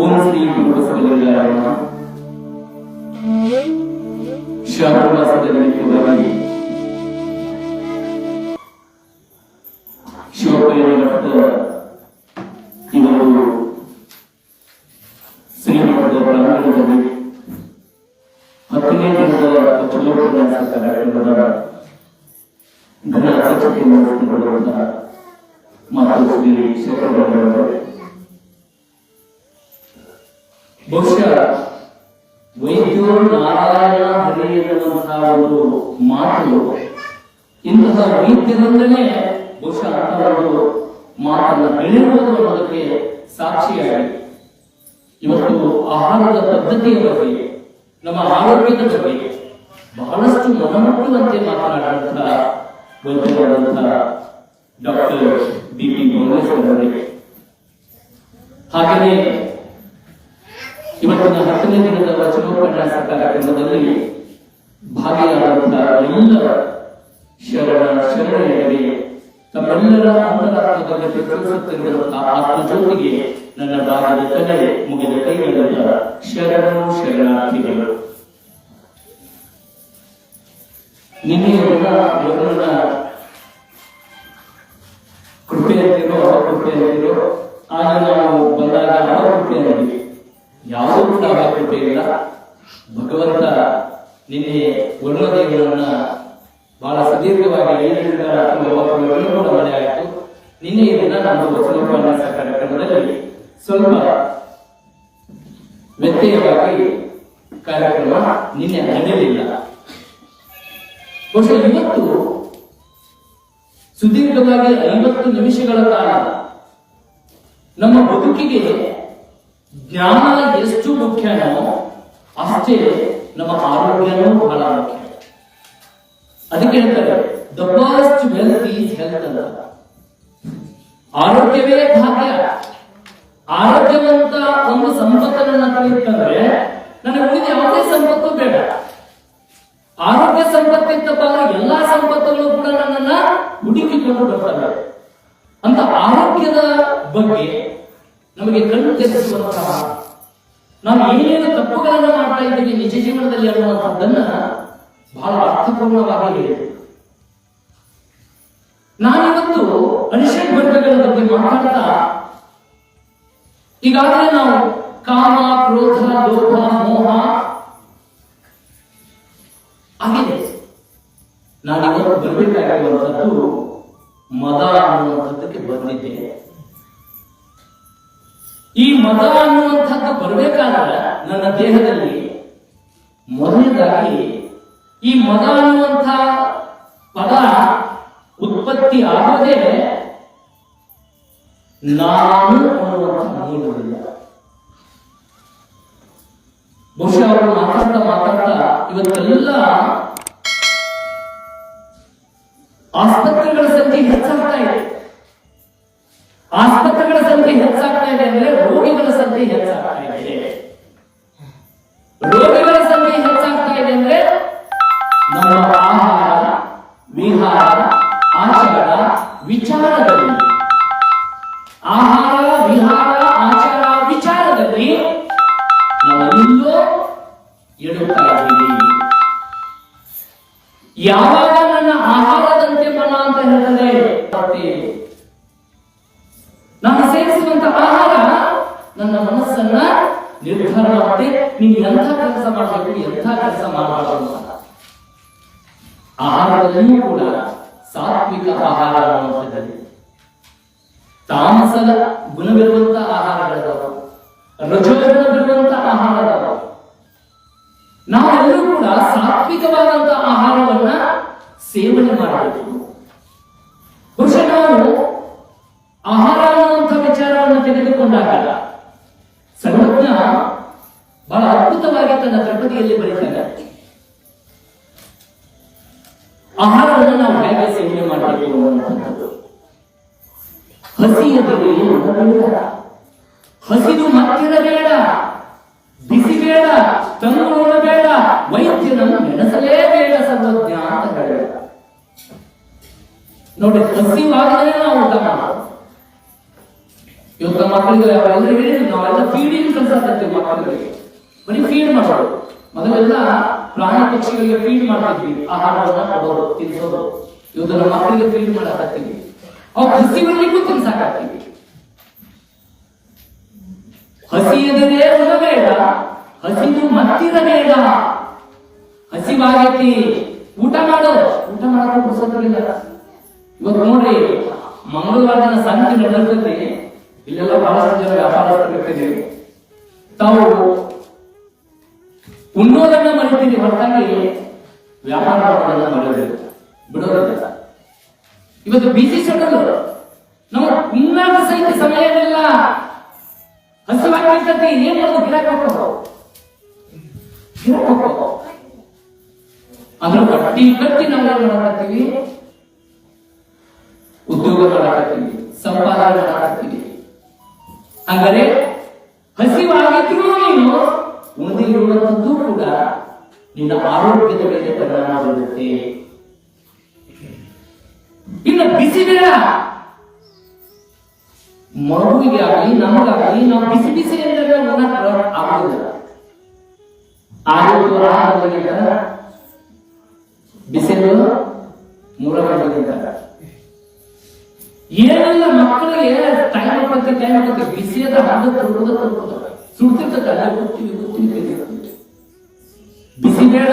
ಓಂ ಶ್ರೀ ಗುರು ಬಸವಲಿಂಗಾಯ ನಮಃ. ಶ್ರಾವಣ ಮಾಸದಲ್ಲಿ ಪೂರ್ವವಾಗಿ ಶಿವಕಲ್ಯಾಣ ಮಠದ ಇವರು ಶ್ರೀಮಠದ ಪ್ರಾಂಗಣದಲ್ಲಿ 10ನೇ ದಿನದ ಚಲೋಪನ್ಯಾಸ ಕಾರ್ಯಕ್ರಮದ ಘನ ಅಧ್ಯಕ್ಷತೆಯನ್ನು ವಹಿಸಿಕೊಳ್ಳುವಂತಹ ಮಾತು ಶ್ರೀ ಶಿವಕಲ್ಯಾಣವರು. ಬಹುಶಃ ವೈದ್ಯೋ ನಾರಾಯಣ ಹರಿ ಎನ್ನುವಂತಹ ಒಂದು ಮಾತು ಇಂತಹ ವೈದ್ಯರಿಂದಲೇ ಬಹುಶಃ ಅಂತಹ ಒಂದು ಮಾತನ್ನು ಹೇಳಿರುವುದು ಅನ್ನೋದಕ್ಕೆ ಸಾಕ್ಷಿಯಾಗಿ ಇವತ್ತು ಆಹಾರದ ಪದ್ಧತಿಯ ಬಗ್ಗೆ, ನಮ್ಮ ಆರೋಗ್ಯದ ಬಗ್ಗೆ ಬಹಳಷ್ಟು ಮನಮುಟ್ಟುವಂತೆ ಮಾತನಾಡುವಂತಹ ವೈದ್ಯರಾದಂತಹ ಡಾಕ್ಟರ್ ಬಿ.ಪಿ. ಭುವನೇಶ್ವರ್ ಅವರಿಗೆ, ಹಾಗೆಯೇ ಇವತ್ತಿನ 10ನೇ ದಿನದ ವಚನೋಪನ್ಯಾಸ ಕಾರ್ಯಕ್ರಮದಲ್ಲಿ ಭಾಗಿಯಾದಂತಹ ಎಲ್ಲ ಶರಣರಿಗೆ ತಮ್ಮೆಲ್ಲರ ಅಂತರಾತ್ಮದಲ್ಲಿ ಪ್ರತಿಫಲಿಸುತ್ತಿರುವಂತಹ ಆತ್ಮಜ್ಯೋತಿಗೆ ನನ್ನ ಭಾಗದ ಕಲೆ ಮುಗಿದ ಕೈಗಳಿಂದ ಶರಣರು ಶರಣಾರ್ಥಿಗಳು. ನಿನ್ನೆಯವರ ವರುಣನ ಕೃಪೆಯಲ್ಲಿರೋ ಅಕೃಪೆಯಲ್ಲಿರೋ ಆಗ ನಾವು ಬಂದಾಗ ಅಕೃಪೆಯಾಗಿ ಯಾವುದೂ ಕೂಡ ಕೃಪೆ ಇಲ್ಲ. ಭಗವಂತ ನಿನ್ನೆ ವರುಣದೇವರನ್ನ ಬಹಳ ಸುದೀರ್ಘವಾಗಿ 5 ಕೂಡ ಮಳೆ ಆಯಿತು. ನಿನ್ನೆ ದಿನ ನಮ್ಮ ವಚನೋಪನ್ಯಾಸ ಕಾರ್ಯಕ್ರಮದಲ್ಲಿ ಸ್ವಲ್ಪ ವ್ಯತ್ಯಯವಾಗಿ ಕಾರ್ಯಕ್ರಮ ನಿನ್ನೆ ನಡೆಯಲಿಲ್ಲ. ಬಹುಶಃ ಇವತ್ತು ಸುದೀರ್ಘವಾಗಿ 50 ನಿಮಿಷಗಳ ಕಾಲ ನಮ್ಮ ಬದುಕಿಗೆ ಜ್ಞಾನ ಎಷ್ಟು ಮುಖ್ಯನೋ ಅಷ್ಟೇ ನಮ್ಮ ಆರೋಗ್ಯನೂ ಬಹಳ ಮುಖ್ಯ. ಅದಕ್ಕೆ ಹೇಳ್ತಾರೆ the first wealth is health ಅಂತ. ಆರೋಗ್ಯವೇ ಭಾಗ್ಯ. ಆರೋಗ್ಯವಂತ ಒಂದು ಸಂಪತ್ತನ್ನು ಕಲಿತಂದ್ರೆ ನನಗೆ ಉಳಿದ ಯಾವುದೇ ಸಂಪತ್ತು ಬೇಡ. ಆರೋಗ್ಯ ಸಂಪತ್ತಿತ್ತಪ್ಪ ಅಂದ್ರೆ ಎಲ್ಲಾ ಸಂಪತ್ತುಗಳು ಕೂಡ ನನ್ನನ್ನ ಹುಡುಕಿಕೊಂಡು ಬರ್ತವೆ ಅಂತ. ಆರೋಗ್ಯದ ಬಗ್ಗೆ ನಮಗೆ ಕಣ್ಣು ತೆರೆಸುವಂತಹ, ನಾವು ಏನೇನು ತಪ್ಪುಗಳನ್ನು ಮಾಡ್ತಾ ಇದ್ದೀವಿ ನಿಜ ಜೀವನದಲ್ಲಿ ಅನ್ನುವಂಥದ್ದನ್ನ ಬಹಳ ಅರ್ಥಪೂರ್ಣವಾಗಿ ಹೇಳಿದೆ. ನಾನಿವತ್ತು ಅನಿಷೇಧ ವರ್ಗಗಳ ಬಗ್ಗೆ ಮಾತಾಡ್ತಾ ಈಗಾಗಲೇ ನಾವು ಕಾಮ, ಕ್ರೋಧ, ಲೋಭ, ಮೋಹ ಆಗಿದೆ. ನಾನಿವತ್ತು ಬರಬೇಕಾಗಿರುವಂಥದ್ದು ಮದ ಅನ್ನುವಂಥದ್ದಕ್ಕೆ ಬಂದಿದ್ದೇನೆ. ಈ ಮದ ಅನ್ನುವಂಥದ್ದು ಬರಬೇಕಾದ್ರೆ ನನ್ನ ದೇಹದಲ್ಲಿ ಮೊದಲನೇದಾಗಿ ಈ ಮದ ಅನ್ನುವಂಥ ಪದ ಉತ್ಪತ್ತಿ ಆಗದೆ ನಾನು ಅನ್ನುವಂಥ ಮೂಲವಿಲ್ಲ. ಬಹುಶಃ ಅವರು ಮಾತಾಡ್ತಾ ಇವತ್ತೆಲ್ಲ ಆಸ್ಪತ್ರೆಗಳ ಸಂಖ್ಯೆ ಹೆಚ್ಚಾಗ್ತಾ ಇದೆ. ಆಸ್ಪತ್ರೆಗಳ ಸಂಖ್ಯೆ ಹೆಚ್ಚಾಗ್ತಾ ಇದೆ ಅಂದ್ರೆ ರೋಗಿಗಳ ಸಂಖ್ಯೆ ಹೆಚ್ಚಾಗ್ತಾ ಇದೆ. ರೋಗಿಗಳ ಸಂಖ್ಯೆ ಹೆಚ್ಚಾಗ್ತಾ ಇದೆ ಅಂದ್ರೆ ನಮ್ಮ ಆಹಾರ, ವಿಹಾರ, ಆಚಾರ, ವಿಚಾರದಲ್ಲಿ, ಆಹಾರ, ವಿಹಾರ, ಆಚಾರ, ವಿಚಾರದಲ್ಲಿ ನಾವೆಲ್ಲೋ ಎಡುತ್ತಾ ಇದ್ದೀವಿ. ಯಾವಾಗ ನನ್ನ ಆಹಾರದಂತೆ ಮನ ಅಂತ ಹೇಳ್ತದೆ, ನಾನು ಸೇವಿಸುವಂತ ಆಹಾರ ನನ್ನ ಮನಸ್ಸನ್ನ ನಿರ್ಧಾರ ಮಾಡುತ್ತೆ. ನೀವು ಎಂಥ ಕೆಲಸ ಮಾಡಬೇಕು, ಎಂಥ ಕೆಲಸ ಮಾಡಬಾರದು ಅಂತ. ಆಹಾರದಲ್ಲಿಯೂ ಕೂಡ ಸಾತ್ವಿಕ ಆಹಾರ ಅನ್ನುವಂಥದ್ದಲ್ಲಿ ತಾಮಸದ ಗುಣವಿರುವಂತ ಆಹಾರಗಳಿದಾವೆ, ರಜೋಗುಣವಿರುವಂತ ಆಹಾರದವ. ನಾವೆಲ್ಲರೂ ಕೂಡ ಸಾತ್ವಿಕವಾದಂತ ಆಹಾರವನ್ನ ಸೇವನೆ ಮಾಡಬೇಕು. ಬಹುಶಃ ನಾವು ಆಹಾರ ಅನ್ನುವಂಥ ವಿಚಾರವನ್ನು ತೆಗೆದುಕೊಂಡಾಗ ಸರ್ವಜ್ಞ ಬಹಳ ಅದ್ಭುತವಾಗಿ ತನ್ನ ತ್ರಿಪದಿಯಲ್ಲಿ ಬರೀತಾನೆ. ಆಹಾರವನ್ನು ನಾವು ಹೇಗೆ ಸೇವನೆ ಮಾಡಬೇಕು ಅನ್ನುವಂಥದ್ದು. ಹಸಿದು ಮತ್ತಿರಬೇಡ, ಬಿಸಿ ಬೇಡ, ತಂಗೋಣ ಬೇಡ, ವೈದ್ಯನನ್ನು ನೆನೆಸಲೇಬೇಡ ಸರ್ವಜ್ಞ ಅಂತ ಹೇಳ. ನೋಡಿ, ಹಸಿವಾಗಲೇ ನಾವು ಊಟ ಮಾಡೋದು. ಇವತ್ತು ಮಕ್ಕಳಿಗೆ ನಾವೆಲ್ಲ ಹೇಳಿದ್ವಿ, ನಾವೆಲ್ಲ ಫೀಡಿಂಗ್ ಕೆಲಸ ಬರೀ ಫೀಡ್ ಮಾಡೋದು. ಮೊದಲೆಲ್ಲ ಪ್ರಾಣಿ ಪಕ್ಷಿಗಳಿಗೆ ಫೀಡ್ ಮಾಡ್ತಿದ್ವಿ, ಆಹಾರವನ್ನ ಕೊಡೋದು, ತಿನ್ಸೋದು. ಇವತ್ತು ನಮ್ಮ ಮಕ್ಕಳಿಗೆ ಫೀಡ್ ಮಾಡಾಕತ್ತೀವಿ, ಅವು ಹಸಿವಲ್ಲಿಗೂ ತಿನ್ಸಾಕತ್ತೀವಿ. ಹಸಿಯದರೆ ಉಣಬೇಡ, ಹಸಿದು ಮತ್ತಿರಬೇಡ. ಹಸಿವಾಗೈತಿ, ಊಟ ಮಾಡೋ, ಊಟ ಮಾಡೋದು ಪುಸ್ತಕಗಳಿಲ್ಲ. ಇವತ್ತು ನೋಡ್ರಿ, ಮಂಗಳವಾರ ದಿನ ಸಂತೆ ನಡೆದೈತಿ, ಇಲ್ಲೆಲ್ಲ ಬಹಳಷ್ಟು ಜನ ವ್ಯಾಪಾರಸ್ಥರಿರ್ತೀವಿ. ತಾವು ಉಣ್ಣೋದನ್ನ ಮರಿತೀವಿ, ಹೊರತಾಗಿ ವ್ಯಾಪಾರ ಮಾಡೋದನ್ನ ಮರೆಯೋದಿಲ್ಲ, ಬಿಡೋದಿಲ್ಲ. ಇವತ್ತು ಬಿಸಿ ಶೆಡ್ಯೂಲ್, ನಾವು ಉಣ್ಣಾಗ ಸಹಿತ ಸಮಯವಿಲ್ಲ. ಹಸಿವಾಗ್ತೈತಿ, ಏನ್ ಮಾಡೋದು? ಗಿರಾಕಿ ಹೋಗ್ಬೇಕು. ಅದ್ರ ಕಟ್ಟಿ ನಾವು ಏನ್ ಮಾಡಾಕತ್ತೀವಿ? ಉದ್ಯೋಗ ಮಾಡಾಕತ್ತೀವಿ, ಸಂಪಾದನೆ ಮಾಡಾಕತ್ತೀವಿ. ಅಂದರೆ ಹಸಿವಾಗಿದ್ರೂ ನೀನು ಉಣದೇ ಇರುವಂತದ್ದು ಕೂಡ ನಿನ್ನ ಆರೋಗ್ಯದ ಮೇಲೆ ಪರಿಣಾಮ ಬೀರುತ್ತೆ. ಇನ್ನು ಬಿಸಿ ಬೇಡ, ಮಗುವಿಗೆ ಆಗಲಿ ನಮಗಾಗಲಿ ನಾವು ಬಿಸಿ ಬಿಸಿ ಎಂದರೆ ಆಗುವುದಿಲ್ಲ. ಆರೋಗ್ಯ ಬಿಸಿಲು 3 ಗಂಟೆ ಏನೆಲ್ಲ ಮಕ್ಕಳಿಗೆ ಟೈಮ್ ಕೊಡ್ತೀವಿ, ಬಿಸಿಯಾದ ಸುಡ್ತಿರ್ತದೆ. ಬಿಸಿ ಬೇಡ,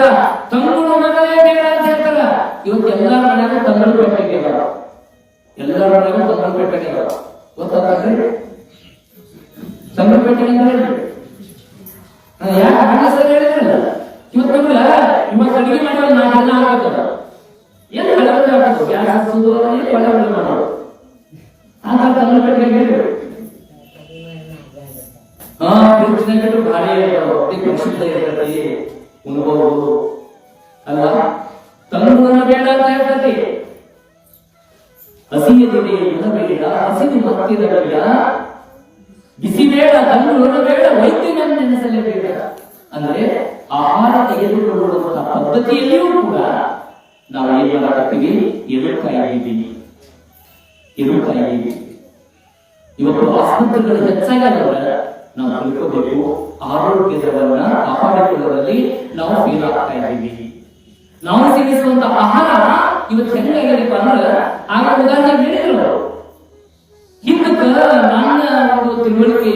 ತಂಗುಳು ಮಗಳೇ ಬೇಡ ಅಂತ ಹೇಳ್ತಾರ. ಇವತ್ತು ಎಲ್ಲರ ಮನೆಗೂ ತಂಗಳು ಬೇಕಾಗ್ಯಾವ, ಎಲ್ಲರ ಮನೆಗೂ ತಂಗಳು ಬೇಕಾಗ್ಯಾವ. ಗೊತ್ತಾಗ್ತದೆ ತಂಗಳು ಬೇಕಾಗ್ಯಾವ. ಯಾಕೆ ಗಂಡಸರು ಹೇಳಿದ್ರಲ್ಲ, ಇವತ್ತು ಅಡಿಗೆ ಮಾಡೋದು 4 ಜನ ಆಗ್ತದ. ಏನು ಕಳವಳ ಆಗೋದು, ಗ್ಯಾಸ್ ಹಚ್ಚೋದು, ಕಳವಳ ಮಾಡೋದು. ಆಗ ತಂಗಳು ಬೇಕಾಗಿ ಭಾರಿ ಪ್ರಸಿದ್ಧ ಇರ್ತದೆ, ಉಣ್ಬಹುದು ಅಲ್ಲ. ತಂಗುಳನ್ನ ಬೇಡ ಅಂತ ಹೇಳ್ತದೆ. ಹಸಿಯದಿದೆ ಉಣಬೇಡ, ಹಸಿದು ಮತ್ತಿರಬೇಡ, ಬಿಸಿ ಬೇಡ, ತಂಗುಳನ್ನ ಬೇಡ, ವೈದ್ಯನನ್ನು ನೆನೆಸಲೇಬೇಡ. ಅಂದ್ರೆ ಆಹಾರ ತೆಗೆದುಕೊಳ್ಳುವಂತಹ ಪದ್ಧತಿಯಲ್ಲಿಯೂ ಕೂಡ ನಾವು ಏನ್ ಮಾಡಾಕತ್ತೀವಿ? ಎದುರುಕಾಯಿದ್ದೀವಿ. ಇವತ್ತು ಆಸ್ಪತ್ರೆಗಳು ಹೆಚ್ಚಾಗಲ್ಲ. ನಾವು ತಿಳ್ಕೋಬೇಕು, ಆರೋಗ್ಯದವನ್ನ ಕಾಪಾಡಿಕೊಳ್ಳುವುದರಲ್ಲಿ ನಾವು ಫೇಲ್ ಆಗ್ತಾ ಇದ್ದೀವಿ. ನಾವು ಸೇವಿಸುವಂತ ಆಹಾರ ಇವತ್ತು ಹೆಂಗಾಗಿದೆಪ್ಪ ಅಂದ್ರೆ, ಆಗ ಉದಾಹರಣೆ ಹೇಳಿದ್ರು, ಹಿಂದಕ್ಕ ನನ್ನ ಒಂದು ತಿಳುವಳಿಕೆ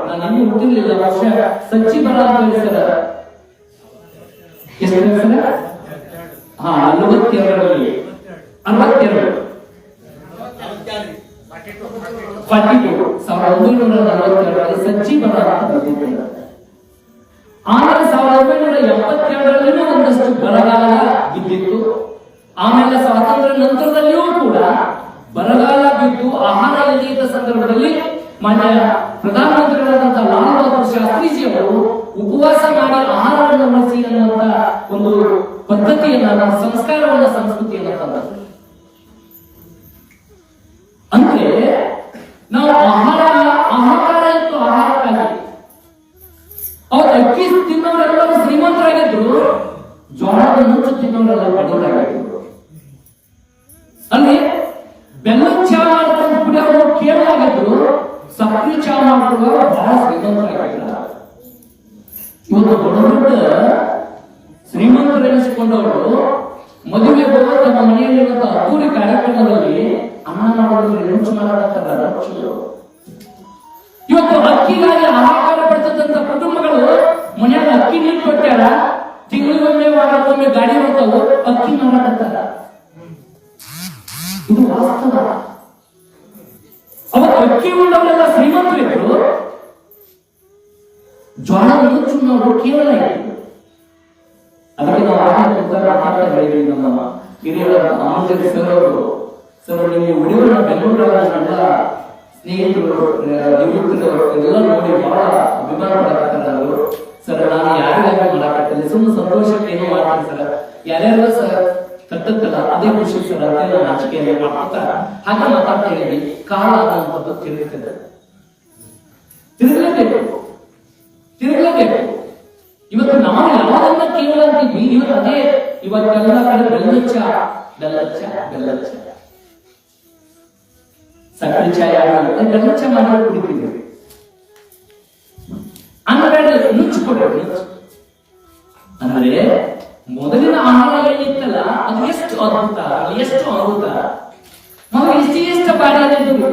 ನಾನು ಇನ್ನೂ ಹುಟ್ಟಿರ್ಲಿಲ್ಲ. ವರ್ಷ ಸಚ್ಚಿ ಬರ ಅಂತ ಹೇಳ್ತಾರ. ಎಷ್ಟು ಹೇಳ್ತಾರ? 42 1942 ಸಜ್ಜಿ ಬರ ಅಂತ ಬಂದಿತ್ತು. ಆಮೇಲೆ 1972 ಒಂದಷ್ಟು ಬರಗಾಲ ಬಿದ್ದಿತ್ತು. ಆಮೇಲೆ ಸ್ವಾತಂತ್ರ್ಯ ನಂತರದಲ್ಲಿಯೂ ಕೂಡ ಬರಗಾಲ ಬಿದ್ದು ಆಹಾರ ಇಲ್ಲದ ಸಂದರ್ಭದಲ್ಲಿ ಮಾನ್ಯ ಪ್ರಧಾನಮಂತ್ರಿಗಳಾದಂತಹ ಲಾಲ್ ಬಹದ್ದೂರ್ ಶಾಸ್ತ್ರೀಜಿ ಅವರು ಉಪವಾಸ ಮಾಡಿ ಆಹಾರವನ್ನು ಬಳಸಿ ಅನ್ನುವಂತ ಒಂದು ಪದ್ಧತಿಯನ್ನ, ಸಂಸ್ಕಾರವನ್ನ, ಸಂಸ್ಕೃತಿಯನ್ನ ತಂದರು. ಅಂದ್ರೆ ನಾವು ಆಹಾರ ಇತ್ತು, ಆಹಾರಕ್ಕಾಗಿ. ಅವ್ರು ಅಕ್ಕಿ ತಿನ್ನೋರೆಲ್ಲರೂ ಶ್ರೀಮಂತರಾಗಿದ್ರು, ಜೋಳದ ನುಚ್ಚು ತಿನ್ನೋರೆಲ್ಲ ಬಡವರಾಗಿದ್ರು. ಅಲ್ಲಿ ಬೆಲ್ಲದ ಚಾ ಮಾಡ್ಕೊಂಡು ಕುಡಿಯೋರು ಕೇಳಲಾಗಿದ್ರು, ಸಕ್ಕರೆ ಚಾ ಮಾಡ್ಕೊಳ್ಳೋರು ಬಹಳ ಶ್ರೀಮಂತರಾಗಿದ್ರು. ಇವತ್ತು ದೊಡ್ಡ ದೊಡ್ಡ ಶ್ರೀಮಂತರು ಎನಿಸಿಕೊಂಡವರು ಮದುವೆ ಹೋದ ತಮ್ಮ ಮನೆಯಲ್ಲಿರುವಂತ ಅದ್ದೂರಿ ಕಾರ್ಯಕ್ರಮದಲ್ಲಿ ಅನ್ನ ಮಾಡೋದು ರುಚಿ ಮಾಡಾಕತ್ತಾರ. ಇವತ್ತು ಅಕ್ಕಿಗಾಗಿ ಆಹಾರ ಪಡ್ತಕ್ಕಂಥ ಕುಟುಂಬಗಳು ಮನೆಯಲ್ಲಿ ಅಕ್ಕಿ ನೀರು ಕೊಟ್ಟಾರ, ತಿಂಗಳಿಗೊಮ್ಮೆ ವಾರಕ್ಕೊಮ್ಮೆ ಗಾಡಿ ಬರ್ತಾವು, ಅಕ್ಕಿ ಮಾಡಾಕತ್ತಾರ. ಇದು ವಾಸ್ತವ. ಅವತ್ತು ಅಕ್ಕಿ ಉಳ್ಳವರೆಲ್ಲ ಶ್ರೀಮಂತರಿದ್ರು, ಜ್ವಾಳದ ನುಚ್ಚು ಕೇವಲ ಇತ್ತು. ಅದಕ್ಕೆ ನಾವು ನಮ್ಮ ಹಿರಿಯರ ಸರ್ ನಿಮಗೆ ಉಳಿಯುವ ಬೆಂಗಳೂರಿನ ಸ್ನೇಹಿತರು ಎಲ್ಲ ನೋಡಿ ಬಹಳ ಅಭಿಮಾನ ಪಡಕತ್ತಾರ. ಸರ್ ನಾನು ಯಾರಿಗಾಗಿ ಮಾಡಾಕತ್ತಿಲ್ಲ, ಸುಮ್ಮನೆ ಸಂತೋಷಕ್ಕೆ ಏನೋ ಮಾಡ್ತೀನಿ ಸರ್. ಯಾರ್ಯಾರ ಸರ್ ಕಟ್ಟತ್ತಲ್ಲ ಅದೇ ಖುಷಿ ಸರ್, ಅದೇ ನಾಚಿಕೆಯಲ್ಲಿ ಮಾಡ್ತಾ ಹಾಗೆ ಮಾತಾಡ್ತಾ ಹೇಳಿ. ಕಾಲ ಅನ್ನುವಂಥದ್ದು ತಿರುಗುತ್ತದೆ, ತಿರುಗಲೇಬೇಕು. ಇವತ್ತು ನಾವು ಯಾವುದನ್ನ ಕೇವಲ ಅಂತೀವಿ, ಇವತ್ತು ಅದೇ ಇವತ್ತೆಲ್ಲ ಕಡೆ ಬೆಲ್ಲಚ್ಚ ಸಕ್ಕರೆ ಚಾಯ ಬೆಲ್ಲಚ್ಚ ಮಾಡಿ ಕುಡಿತೀವಿ. ಅಂದ್ರೆ ನುಚ್ಚು ಕೊಡ್ರಿ. ಅಂದ್ರೆ ಮೊದಲಿನ ಆಹಾರ ಏನಿತ್ತಲ್ಲ ಅದು ಎಷ್ಟು ಅದ್ಭುತ, ಎಷ್ಟು ಅಮೃತ. ನಾವು ಎಷ್ಟು ಬಾರಿ ಆಗಿದ್ದು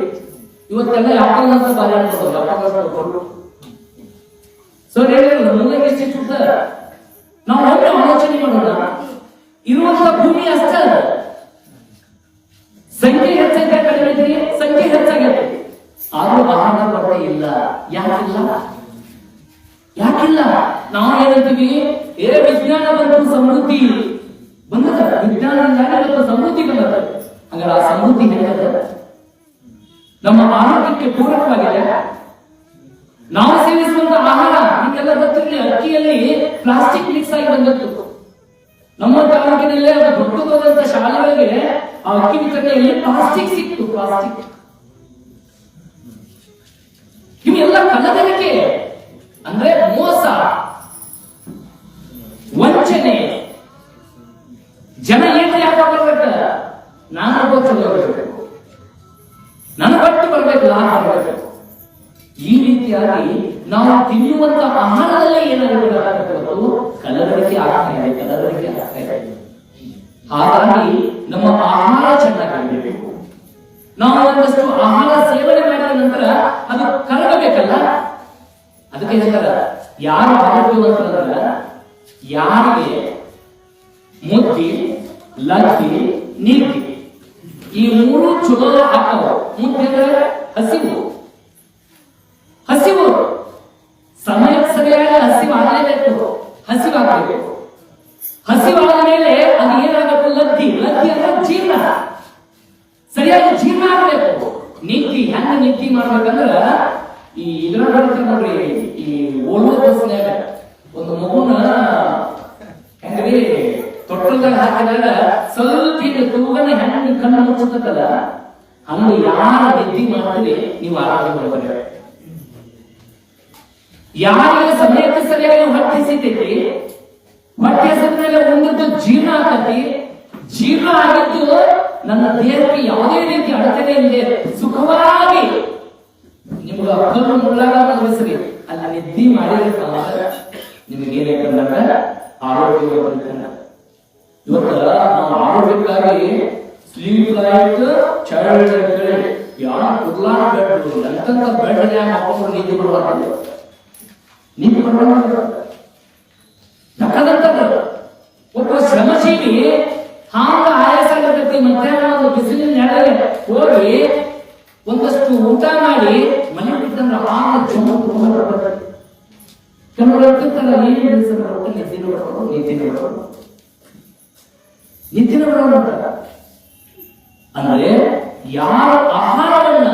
ಇವತ್ತೆಲ್ಲ ಯಾಕಂತ ಬಾರಿ ಆಗ್ತದೆ. ಸೊ ಮೂಲೆಗೆ ಎಷ್ಟು ನಾವು ಒಮ್ಮೆ ಆಲೋಚನೆ ಮಾಡೋಣ. ಇರುವಂತಹ ಭೂಮಿ ಅಷ್ಟೇ ಅದ, ಸಂಖ್ಯೆ ಹೆಚ್ಚಾಗಿ ಕಡಿಮೆ, ಸಂಖ್ಯೆ ಹೆಚ್ಚಾಗೈತೆ, ಆದ್ರೂ ಆಹಾರ ಕೊರತೆ ಇಲ್ಲ. ಯಾಕಿಲ್ಲ? ನಾವು ಏನಂತೀವಿ, ವಿಜ್ಞಾನ ಬಂದು ಸಮೃದ್ಧಿ ಬಂದದ, ವಿಜ್ಞಾನದಿಂದ ಸಮೃದ್ಧಿ ಬಂದದ. ಹಂಗಾರೆ ಆ ಸಮೃದ್ಧಿ ಹೇಳದ ನಮ್ಮ ಆರೋಗ್ಯಕ್ಕೆ ಪೂರಕವಾಗಿದೆ. ನಾವು ಸೇವಿಸುವಂತ ಆಹಾರ ನಿಮಗೆಲ್ಲ ಗೊತ್ತಿರಲಿ, ಅಕ್ಕಿಯಲ್ಲಿ ಪ್ಲಾಸ್ಟಿಕ್ ಮಿಕ್ಸ್ ಆಗಿ ಬಂದದ್ದು. ನಮ್ಮ ತಾಲೂಕಿನಲ್ಲೇ ದೊಡ್ಡದಾದಂತ ಶಾಲೆಗಳಿಗೆ ಆ ಅಕ್ಕಿ ವಿತರಣೆಯಲ್ಲಿ ಪ್ಲಾಸ್ಟಿಕ್ ಸಿಕ್ತು. ಪ್ಲಾಸ್ಟಿಕ್ ಇವೆಲ್ಲ ಕಲಬೆರಕೆ, ಅಂದ್ರೆ ಮೋಸ, ವಂಚನೆ. ಜನ ಏನು ಯಾಕೆ ಬರ್ಬೇಕ, ನಾನು ಬರ್ಬೇಕು, ನನ್ನ ಬಟ್ಟು ಬರ್ಬೇಕು, ಲಾಭ ಬರ್ಬೇಕು. ಈ ರೀತಿಯಾಗಿ ನಾವು ತಿನ್ನುವಂತ ಆಹಾರದಲ್ಲೇ ಏನಾಗಬೇಕು, ಕಲಬೆರಕೆ ಆಗ್ತಾ ಇದೆ. ಹಾಗಾಗಿ ನಮ್ಮ ಆಹಾರ ಚೆನ್ನಾಗಿರಬೇಕು. ನಾವು ಒಂದಷ್ಟು ಆಹಾರ ಸೇವನೆ ಮಾಡಿದ ನಂತರ ಅದು ಕರಗಬೇಕಲ್ಲ. ಅದಕ್ಕೆ ಹೇಳ್ತಾರ, ಯಾರು ಆರೋಗ್ಯವಂತಂದ್ರ ಯಾರಿಗೆ ಮುದ್ದಿ, ಲದ್ದಿ, ನಿದ್ದಿ ಈ ಮೂರು ಚಲೋ ಹಾಕವ. ಮುದ್ದೆ ಹಸಿವು ಸಮಯಕ್ಕೆ ಸರಿಯಾಗಿ ಹಸಿವಾಗಲೇಬೇಕು. ಹಸಿವಾದ ಮೇಲೆ ಅದು ಏನಾಗಬೇಕು, ಲದ್ದಿ ಅಂದ್ರೆ ಜೀರ್ಣ, ಸರಿಯಾಗಿ ಜೀರ್ಣ ಆಗಬೇಕು. ಹೆಂಗ ನಿದ್ದಿ ಮಾಡ್ಬೇಕಂದ್ರ ಈ ಇದರ ನೋಡ್ರಿ, ಈ ಓಲ್ವ ಬಸ್ನ್ಯಾಗ ಒಂದು ಮಗುನ ಹೆಂಗ್ರಿ ತೊಟ್ಟಲ್ದಾಗ ಹಾಕಿದಾಗ ಸ್ವಲ್ಪ ಈಗ ತೂಗನ ಹೆಂಗ ಕಣ್ಣು ಮುಚ್ಚುತ್ತಲ್ಲ, ಹಂಗ ಯಾರ ನಿದ್ದಿ ಮಾಡಿದ್ರೆ ನೀವು ಆರೋಗ್ಯ ಮಾಡ್ತಾರೆ. ಯಾರಿಗೆ ಸಮಯಕ್ಕೆ ಸರಿಯಾಗಿ ಹೊಟ್ಟೆ ಸಿಗ್ತೈತಿ, ಹೊಟ್ಟೆ ಸರಿಯಾಗಿ ಒಂದದ್ದು ಜೀರ್ಣ ಆಗತಿ, ಜೀರ್ಣ ಆಗಿದ್ದು ನನ್ನ ದೇಹಕ್ಕೆ ಯಾವುದೇ ರೀತಿ ಅಡಚಣೆ ಇಲ್ಲದೆ ಸುಖವಾಗಿ ನಿಮ್ಗೆ ಕಲ್ಲು ಮುಳ್ಳಾಗ ಅನಿಸ್ರಿ ಅಲ್ಲಿ ನಿದ್ದಿ ಮಾಡಿದ್ರೆ ನಿಮ್ಗೆ ಏನಾಗ ಆರೋಗ್ಯ. ಇವತ್ತ ನಾವು ಆರೋಗ್ಯಕ್ಕಾಗಿ ಸ್ಲೀಪ್ ಲೈಕ್ ಚೈಲ್ಡ್ ಯಾರು ಕುರ್ಲಾ ಬೆಡ್ ಎಂತ ಬೆಡ್ ಹಾಕೊಂಡು ನಿದ್ದೆ ಬರಬಾರ್ದು. ಒಬ್ಬ ಶ್ರಮಜೀವಿ ಹಾಂಗ ಆಯಾಸ ಆಗತೈತಿ, ಮಧ್ಯಾಹ್ನ ಒಂದು ಬಿಸಿಲಿನ ನೆರಳಿಗೆ ಹೋಗಿ ಒಂದಷ್ಟು ಊಟ ಮಾಡಿ ಮನೆ ಬಿಟ್ಟಂದ್ರೆ ಆಗ ಕೆಲವರು ನಿದ್ದಿನ ಅಂದ್ರೆ ಯಾರ ಆಹಾರವನ್ನ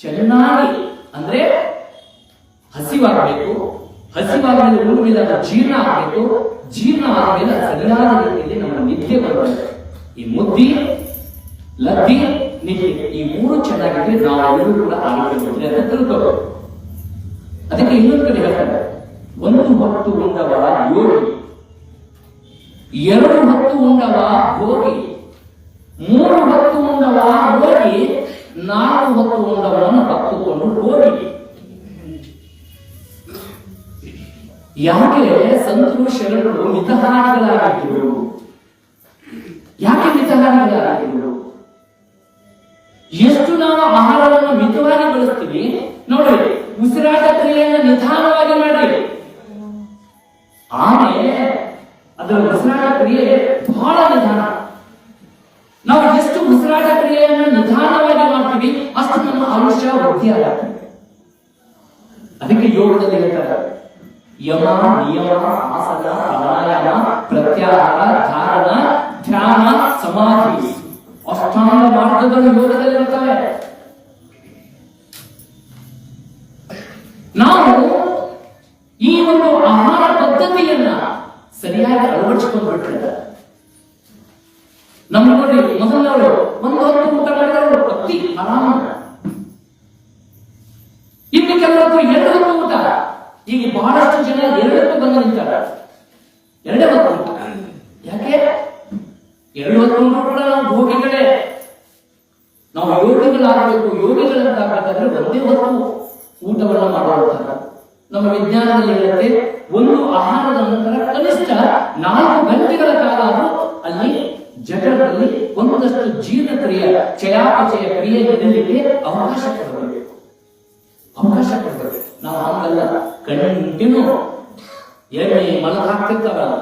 ಚೆನ್ನಾಗಿ ಅಂದ್ರೆ ಹಸಿವಾಗಬೇಕು, ಹಸಿವಾಗಬೇಕು, ಉಳಿದಾಗ ಜೀರ್ಣ ಆಗಬೇಕು, ಜೀರ್ಣ ಆದ್ಮೇಲೆ ಸರಿಯಾದ ರೀತಿಯಲ್ಲಿ ನಮ್ಮ ನಿದ್ದೆ ಬರಬೇಕು. ಈ ಮುದ್ದಿ, ಲದ್ದಿ, ನಿದ್ದೆ ಈ ಮೂರು ಚೆನ್ನಾಗಿದ್ರೆ ನಾವೆಲ್ಲರೂ ಕೂಡ ಆರೋಗ್ಯ ಅಂತ ತಿಳ್ಕೋಬೇಕು. ಅದಕ್ಕೆ ಇನ್ನೊಂದು ಕಡೆ ಹೇಳ್ತಾರೆ, ಒಂದು ಹೊತ್ತು ಉಂಡವ ಯೋಗಿ, ಎರಡು ಹೊತ್ತು ಉಂಡವ ಭೋಗಿ, ಮೂರು ಹೊತ್ತು ಉಂಡವ ರೋಗಿ, ನಾಲ್ಕು ಹೊತ್ತು ಉಂಡವನನ್ನು ಹತ್ತುಕೊಂಡು ಹೋಗಿ. ಯಾಕೆ ಸಂತರು ಶರಣರು ಮಿತಹಾರಿಗಳಾಗಿದ್ದರು? ಯಾಕೆ ಮಿತಹಾರಿಗಳಾಗಿದ್ದರು? ಎಷ್ಟು ನಾವು ಆಹಾರವನ್ನು ಮಿತವಾಗಿ ಬಳಸ್ತೀವಿ ನೋಡಿ. ಉಸಿರಾಟ ಕ್ರಿಯೆಯನ್ನು ನಿಧಾನವಾಗಿ ಮಾಡಿ, ಆಮೇಲೆ ಅದರ ಉಸಿರಾಟ ಕ್ರಿಯೆ ಬಹಳ ನಿಧಾನ. ನಾವು ಎಷ್ಟು ಉಸಿರಾಟ ಕ್ರಿಯೆಯನ್ನು ನಿಧಾನವಾಗಿ ಮಾಡ್ತೀವಿ ಅಷ್ಟು ನಮ್ಮ ಆಯುಷ್ಯ ವೃದ್ಧಿ ಆಗುತ್ತೆ. ಅದಕ್ಕೆ ಯೋಗದಲ್ಲಿ ಹೇಳ್ತಾರೆ, ಯಮ, ನಿಯಮ, ಆಸನ, ಪ್ರಾಣಾಯಾಮ, ಪ್ರತ್ಯಾಹಾರ, ಧಾರಣ, ಧ್ಯಾನ, ಸಮಾಧಿ, ಅಷ್ಟಾಂಗ ಮಾರ್ಗಗಳು ಯೋಗದಲ್ಲಿ ಇರ್ತವೆ. ನಾವು ಈ ಒಂದು ಆಹಾರ ಪದ್ಧತಿಯನ್ನ ಸರಿಯಾಗಿ ಅಳವಡಿಸಿಕೊಂಡ್ಬಿಟ್ರೆ ನಮ್ಮ ನೋಡಿ, ಮೊದಲವರು ಒಂದು ಹೊತ್ತು ಊಟ ಮಾಡಿದವರು ಅತಿ ಆರಾಮ. ಇನ್ನು ಕೆಲವರು ಎರಡು ಹೊತ್ತು ಊಟ. ಈಗ ಬಹಳಷ್ಟು ಜನ ಎರಡು ಹೊತ್ತು ಬಂದು ನಿಂತಾರೆ, ಎರಡೇ ಹೊತ್ತು ಊಟ. ಯಾಕೆ ಎರಡು ಹೊತ್ತು ಊಟ ಕೂಡ ನಾವು ಭೋಗಿಗಳೇ, ನಾವು ಯೋಗಿಗಳಾಗಬೇಕು. ಯೋಗಿಗಳಂತಾಗಬೇಕಾದ್ರೆ ಒಂದೇ ಹೊತ್ತು ಊಟವನ್ನ ಮಾಡುವಂತ ನಮ್ಮ ವಿಜ್ಞಾನದಲ್ಲಿ ಇರುತ್ತೆ, ಒಂದು ಆಹಾರದ ನಂತರ ಕನಿಷ್ಠ 4 ಗಂಟೆಗಳ ಕಾಲ ಅಲ್ಲಿ ಜಠರದಲ್ಲಿ ಒಂದಷ್ಟು ಜೀರ್ಣಕ್ರಿಯೆ ಚಯಾಪಚಯ ಕ್ರಿಯೆ ನಡೆಯಲಿಕ್ಕೆ ಅವಕಾಶ ಕೊಡಬೇಕು. ನಾವು ಹಂಗಲ್ಲ, ಕಂಟಿನ್ಯೂ ಎಣ್ಣೆ ಮಲಗ ಹಾಕ್ತಿರ್ತಾವಲ್ಲ,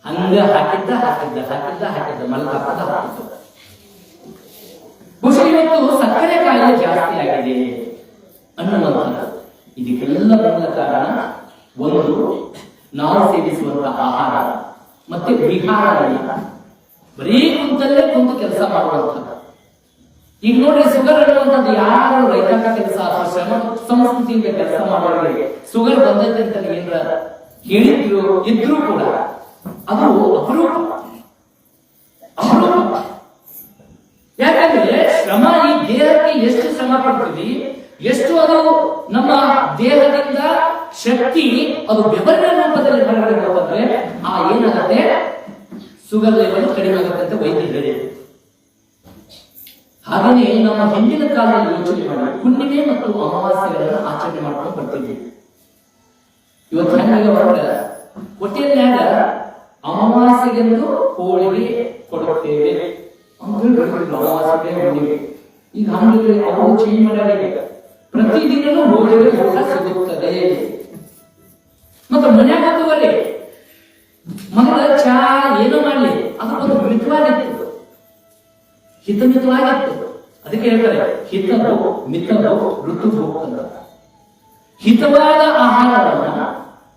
ಹಂಗ ಹಾಕಿದ್ದ ಮಲಗ ಹಾಕಿದ್ದ. ಬಹುಶಃ ಇವತ್ತು ಸಕ್ಕರೆ ಕಾಯಿಲೆ ಜಾಸ್ತಿ ಆಗಿದೆ ಅನ್ನುವಂಥ ಇದಕ್ಕೆಲ್ಲ ಮೂಲ ಕಾರಣ ಒಂದು ನಾವು ಸೇವಿಸುವಂತಹ ಆಹಾರ ಮತ್ತೆ ವಿಹಾರ. ಬರೀ ಕುಂತು ಕೆಲಸ ಮಾಡುವಂಥದ್ದು. ಈಗ ನೋಡ್ರಿ, ಶುಗರ್ ಅನ್ನುವಂಥದ್ದು ಯಾರು ರೈತಾಕ ಕೆಲಸ ಅಥವಾ ಶ್ರಮ ಸಂಸ್ಕೃತಿಯಿಂದ ಕೆಲಸ ಮಾಡೋರಿಗೆ ಶುಗರ್ ಬಂದೈತೆ ಅಂತ ಏನಾರ ಹೇಳಿದ್ರು ಇದ್ರೂ ಕೂಡ ಅದು ಅಪರೂಪ. ಯಾಕಂದ್ರೆ ಶ್ರಮ, ಈ ದೇಹಕ್ಕೆ ಎಷ್ಟು ಶ್ರಮ ಪಡ್ತೀವಿ, ಎಷ್ಟು ಅದು ನಮ್ಮ ದೇಹದಿಂದ ಶಕ್ತಿ ಅದು ಬೆವರಿನ ರೂಪದಲ್ಲಿ ಹೊರಗಡೆ ಏನಾಗುತ್ತೆ, ಶುಗರ್ ಲೆವೆಲ್ ಕಡಿಮೆ ಆಗುತ್ತೆ ಅಂತ ವೈದ್ಯರು ಹೇಳಿದರು. ಹಾಗೆಯೇ ನಮ್ಮ ಹಿಂದಿನ ಕಾಲದಲ್ಲಿ ಯೋಚನೆ ಮಾಡಿ ಹುಣ್ಣಿಮೆ ಮತ್ತು ಅಮಾವಾಸ್ಯೆಗಳನ್ನು ಆಚರಣೆ ಮಾಡ್ಕೊಂಡು ಬರ್ತಿದ್ವಿ. ಇವತ್ತು ಹೆಂಗ ಹೊಟ್ಟೆಯನ್ಯಾಗ ಅಮಾವಾಸ್ಯೆಗೆಂದು ಹೋಳಿಗೆ ಕೊಡುತ್ತೇವೆ ಅಂತ ಹೇಳ್ಬಿಟ್ಟು ಅಮಾವಾಸ್ಯೆ ಹುಣ್ಣಿಮೆ. ಈಗ ಹಂಗೆ ಅವು ಚೇಂಜ್ ಮಾಡಿ ಪ್ರತಿದಿನವೂ ಹೋಳಿಗೆ ಊಟ ಸಿಗುತ್ತದೆ. ಮತ್ತು ಮನ್ಯಾಗ ಬರೀ ಮಗಳ ಚಾ ಏನೋ ಮಾಡಲಿ ಅದಕ್ಕೊಂದು ಮಿತವಾಗಿತ್ತು, ಹಿತಮಿತವಾಗಿತ್ತು. ಅದಕ್ಕೆ ಹೇಳ್ತಾರೆ ಹಿತವು ಮಿತವು ಋತುವು ಅಂತ. ಹಿತವಾದ ಆಹಾರವನ್ನ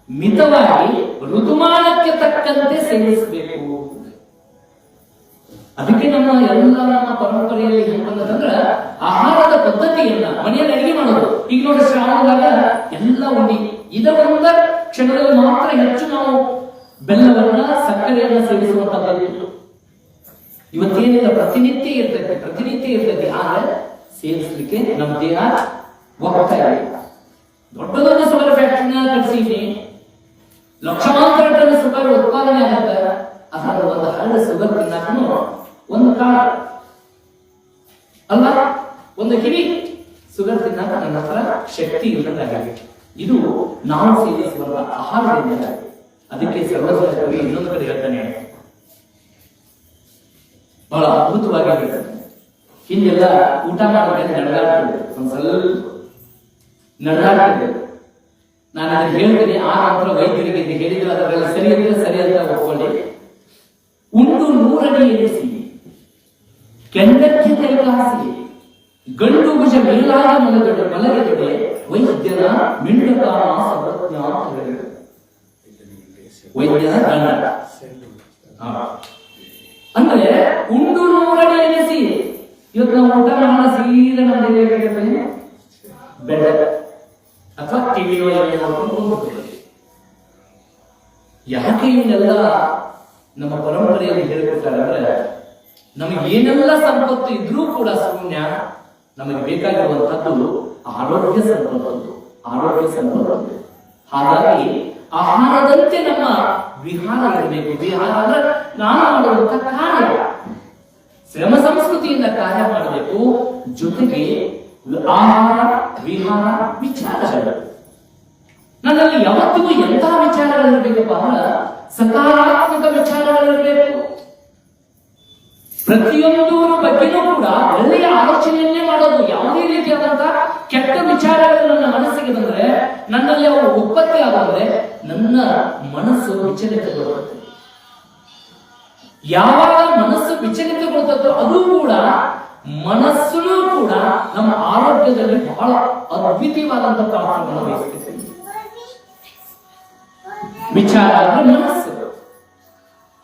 ಮಿತವಾಗಿ ಋತುಮಾನಕ್ಕೆ ತಕ್ಕಂತೆ ಸೇವಿಸಬೇಕು. ಅದಕ್ಕೆ ನಮ್ಮ ಪರಂಪರೆಯಲ್ಲಿ ಹೆಂಗಂದ್ರೆ ಆಹಾರದ ಪದ್ಧತಿಯನ್ನ ಮನೆಯಲ್ಲಿ ಅಡಿಗೆ ಮಾಡೋದು. ಈಗ ನೋಡಿ, ಶ್ರಾವಣದಾಗ ಎಲ್ಲ ಉಂಡಿ ಇದೊಂದ ಕ್ಷಣದಲ್ಲಿ ಮಾತ್ರ ಹೆಚ್ಚು ನಾವು ಬೆಲ್ಲವನ್ನ ಸಕ್ಕರೆಯನ್ನ ಸೇವಿಸುವಂತದ್ದು. ಇವತ್ತೇನಿಲ್ಲ, ಪ್ರತಿನಿತ್ಯ ಇರ್ತೈತೆ. ಆದ್ರೆ ಸೇವಿಸಲಿಕ್ಕೆ ನಮ್ಮ ದೇಹ ಒಗ್ತಾ ಇಲ್ಲ. ದೊಡ್ಡದೊಂದು ಶುಗರ್ ಫ್ಯಾಕ್ಟರಿನ ಕಟ್ಸಿನಿ, ಲಕ್ಷಾಂತರ ಟನ್ ಶುಗರ್ ಉತ್ಪಾದನೆ ಆಗುತ್ತೆ. ಅದರ ಒಂದು ಹರಡ ಶುಗರ್ ತಿನ್ನಕ್ಕೂ ಒಂದು ಕಾಳ ಅಲ್ಲ, ಒಂದು ಕಿವಿ ಶುಗರ್ ತಿನ್ನಕ ನನ್ನ ಹತ್ರ ಶಕ್ತಿ ಇಲ್ಲದಾಗಿದೆ. ಇದು ನಾವು ಸೇವಿಸುವ ಆಹಾರದಿಂದ. ಅದಕ್ಕೆ ಸರ್ವಜ್ಞ ಇನ್ನೊಂದು ಕಡೆ ಹೇಳ್ತಾನೆ, ಬಹಳ ಅದ್ಭುತವಾಗಿ ಹೇಳ್ತಾನೆ. ಹಿಂದೆಲ್ಲ ಊಟ ಮಾಡುವಾಗ ನಡೆದಾಡ್ತಿದ್ದೆ, ಒಂದ್ ಸ್ವಲ್ಪ ನಡೆದಾಡ್ತಿದ್ದೆ. ನಾನು ಅದನ್ನು ಹೇಳ್ತೀನಿ, ಆ ನಂತರ ವೈದ್ಯರಿಗೆ ಹೇಳಿದ್ರೆ ಅದರೆಲ್ಲ ಸರಿ ಅಂತ ಒಪ್ಕೊಳ್ಳಿ. ಉಂಡು 100 ಅಡಿ ಎನಿಸಿ ಕೆಂಡಕ್ಕೆ ಕೈಕಾಸಿ ಗಂಡು ಭುಜ ಮೇಲಾದ ಮಲಗೆದೊಡೆ ವೈದ್ಯನ ಮಿಂಡಕಾಮ ಸರ್ವಜ್ಞ ಅಂತ ಹೇಳಿದರು. ವೈದ್ಯನ ಗಂಡ ಅಂದ್ರೆ ಉಂಡು 100 ಅಡಿ ಎನಿಸಿ. ಇವತ್ತು ನಾವು ಊಟ ಮಾಡೋಣ ಸೀದಾ ನಮ್ಮ ಬೆಡ್ ಅಥವಾ ಟಿವಿ ಯಾಕೆ ಇವನ್ನೆಲ್ಲ ನಮ್ಮ ಪರಂಪರೆಯಲ್ಲಿ ಹೇಳ್ಕೊಡ್ತಾರೆ ಅಂದ್ರೆ, ನಮಗೆ ಏನೆಲ್ಲ ಸಂಪತ್ತು ಇದ್ರೂ ಕೂಡ ಶೂನ್ಯ. ನಮಗೆ ಬೇಕಾಗಿರುವಂತದ್ದು ಆರೋಗ್ಯ ಸಂಪತ್ತು. ಹಾಗಾಗಿ ಆಹಾರದಂತೆ ನಮ್ಮ ವಿಹಾರ ಇರಬೇಕು. ವಿಹಾರ ಅಂದ್ರೆ ನಾನು ಮಾಡುವಂತ ಕಾರ್ಯ, ಶ್ರಮ ಸಂಸ್ಕೃತಿಯಿಂದ ಕಾರ್ಯ ಮಾಡಬೇಕು. ಜೊತೆಗೆ ಆಹಾರ ವಿಹಾರ ವಿಚಾರಗಳು ನನ್ನಲ್ಲಿ ಯಾವತ್ತಿಗೂ ಎಂತಹ ವಿಚಾರಗಳಿರ್ಬೇಕಪ್ಪ ಅಂದ್ರೆ ಸಕಾರಾತ್ಮಕ ವಿಚಾರಗಳಿರಬೇಕು. ಪ್ರತಿಯೊಂದರ ಬಗ್ಗೆನೂ ಕೂಡ ಒಳ್ಳೆಯ ಆಲೋಚನೆಯನ್ನೇ ಮಾಡೋದು. ಯಾವುದೇ ರೀತಿಯಾದಂತಹ ಕೆಟ್ಟ ವಿಚಾರಗಳು ನನ್ನ ಮನಸ್ಸಿಗೆ ಬಂದ್ರೆ, ನನ್ನಲ್ಲಿ ಅವು ಉತ್ಪತ್ತಿ ಆದಂದ್ರೆ ನನ್ನ ಮನಸ್ಸು ವಿಚಲಿತಗೊಳ್ಳುತ್ತದೆ. ಯಾವಾಗ ಮನಸ್ಸು ವಿಚಲಿತಗೊಳ್ಳುತ್ತೋ ಅದು ಕೂಡ ಮನಸ್ಸು ಕೂಡ ನಮ್ಮ ಆರೋಗ್ಯದಲ್ಲಿ ಬಹಳ ಅದ್ವಿತೀಯವಾದಂತಹ ಪಾತ್ರವನ್ನು ವಹಿಸುತ್ತದೆ. ವಿಚಾರ ಅಂದ್ರೆ ಮನಸ್ಸು.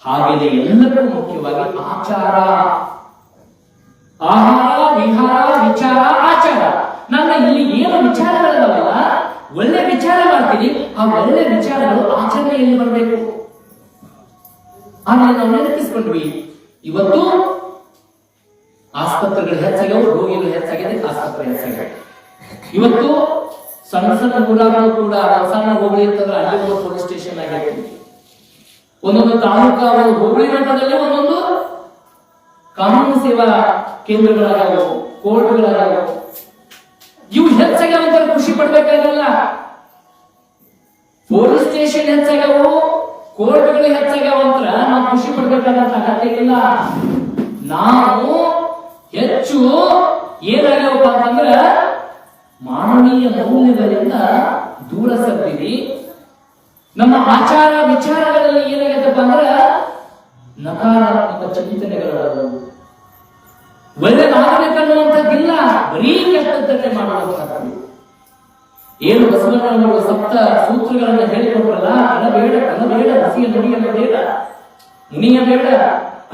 ಹಾಗೆಯೇ ಎಲ್ಲಕ್ಕೂ ಮುಖ್ಯವಾಗಿ ಆಚಾರ, ಆಹಾರ ವಿಹಾರ ವಿಚಾರ ಆಚಾರ. ನನ್ನ ಇಲ್ಲಿ ಏನು ವಿಚಾರಗಳಲ್ಲ, ಒಳ್ಳೆ ವಿಚಾರ ಮಾಡ್ತೀನಿ. ಆ ಒಳ್ಳೆ ವಿಚಾರಗಳು ಆಚರಣೆಯಲ್ಲಿ ಬರಬೇಕು. ಆಮೇಲೆ ನಾವು ನೆನಪಿಸ್ಕೊಂಡ್ವಿ, ಇವತ್ತು ಆಸ್ಪತ್ರೆಗಳು ಹೆಚ್ಚಾಗ್ಯಾವ, ರೋಗಿಗಳು ಹೆಚ್ಚಾಗಿದೆ, ಆಸ್ಪತ್ರೆ ಹೆಚ್ಚಾಗ್ಯಾವ. ಇವತ್ತು ಸಣ್ಣ ಊರಾಗಳು ಕೂಡ ಸಣ್ಣ ಹೋಬಳಿ ಇರ್ತದ್ರೆ ಅಲ್ಲಿ ಒಂದು ಪೊಲೀಸ್ ಸ್ಟೇಷನ್ ಆಗೈತೆ. ಒಂದೊಂದು ತಾಲೂಕಾ ಹೋಬಳಿ ಮಟ್ಟದಲ್ಲಿ ಒಂದೊಂದು ಕಾನೂನು ಸೇವಾ ಕೇಂದ್ರಗಳಾಗ್ಯಾವ, ಕೋರ್ಟ್ಗಳಾಗ್ಯಾವ. ಇವು ಹೆಚ್ಚಾಗ್ಯಾವ ಅಂತ ಖುಷಿ ಪಡ್ಬೇಕಾಗಿಲ್ಲ. ಪೊಲೀಸ್ ಸ್ಟೇಷನ್ ಹೆಚ್ಚಾಗ್ಯಾವು, ಕೋರ್ಟ್ಗಳು ಹೆಚ್ಚಾಗ್ಯಾವ ಅಂತ ನಾವು ಖುಷಿ ಪಡ್ಬೇಕಾದಂತ ಅಗತ್ಯ ಇಲ್ಲ. ನಾವು ಹೆಚ್ಚು ಏನಾಗ್ಯಾವಪ್ಪ ಅಂತಂದ್ರ ಮಾನವೀಯ ಮೌಲ್ಯಗಳಿಂದ ದೂರ ಸರಿದೀವಿ. ನಮ್ಮ ಆಚಾರ ವಿಚಾರಗಳಲ್ಲಿ ಏನಾಗತ್ತಪ್ಪ ಅಂದ್ರ ನಕಾರಾತ್ಮಕ ಚಿಂತನೆಗಳು, ಒಳ್ಳೆದಾಗಬೇಕನ್ನುವಂಥದ್ದಿಲ್ಲ, ಬರೀ ಕೆಟ್ಟದ್ದನ್ನೇ ಮಾಡುವಂಥದ್ದು. ಏನು ಬಸವಣ್ಣನವರು ಸಪ್ತ ಸೂತ್ರಗಳನ್ನ ಹೇಳಿಕೊಟ್ರಲ್ಲ, ಅಳಬೇಡ, ಕಲಬೇಡ, ಹಸಿಯ ನುಡಿಯಲು ಬೇಡ, ಮುನಿಯಬೇಡ,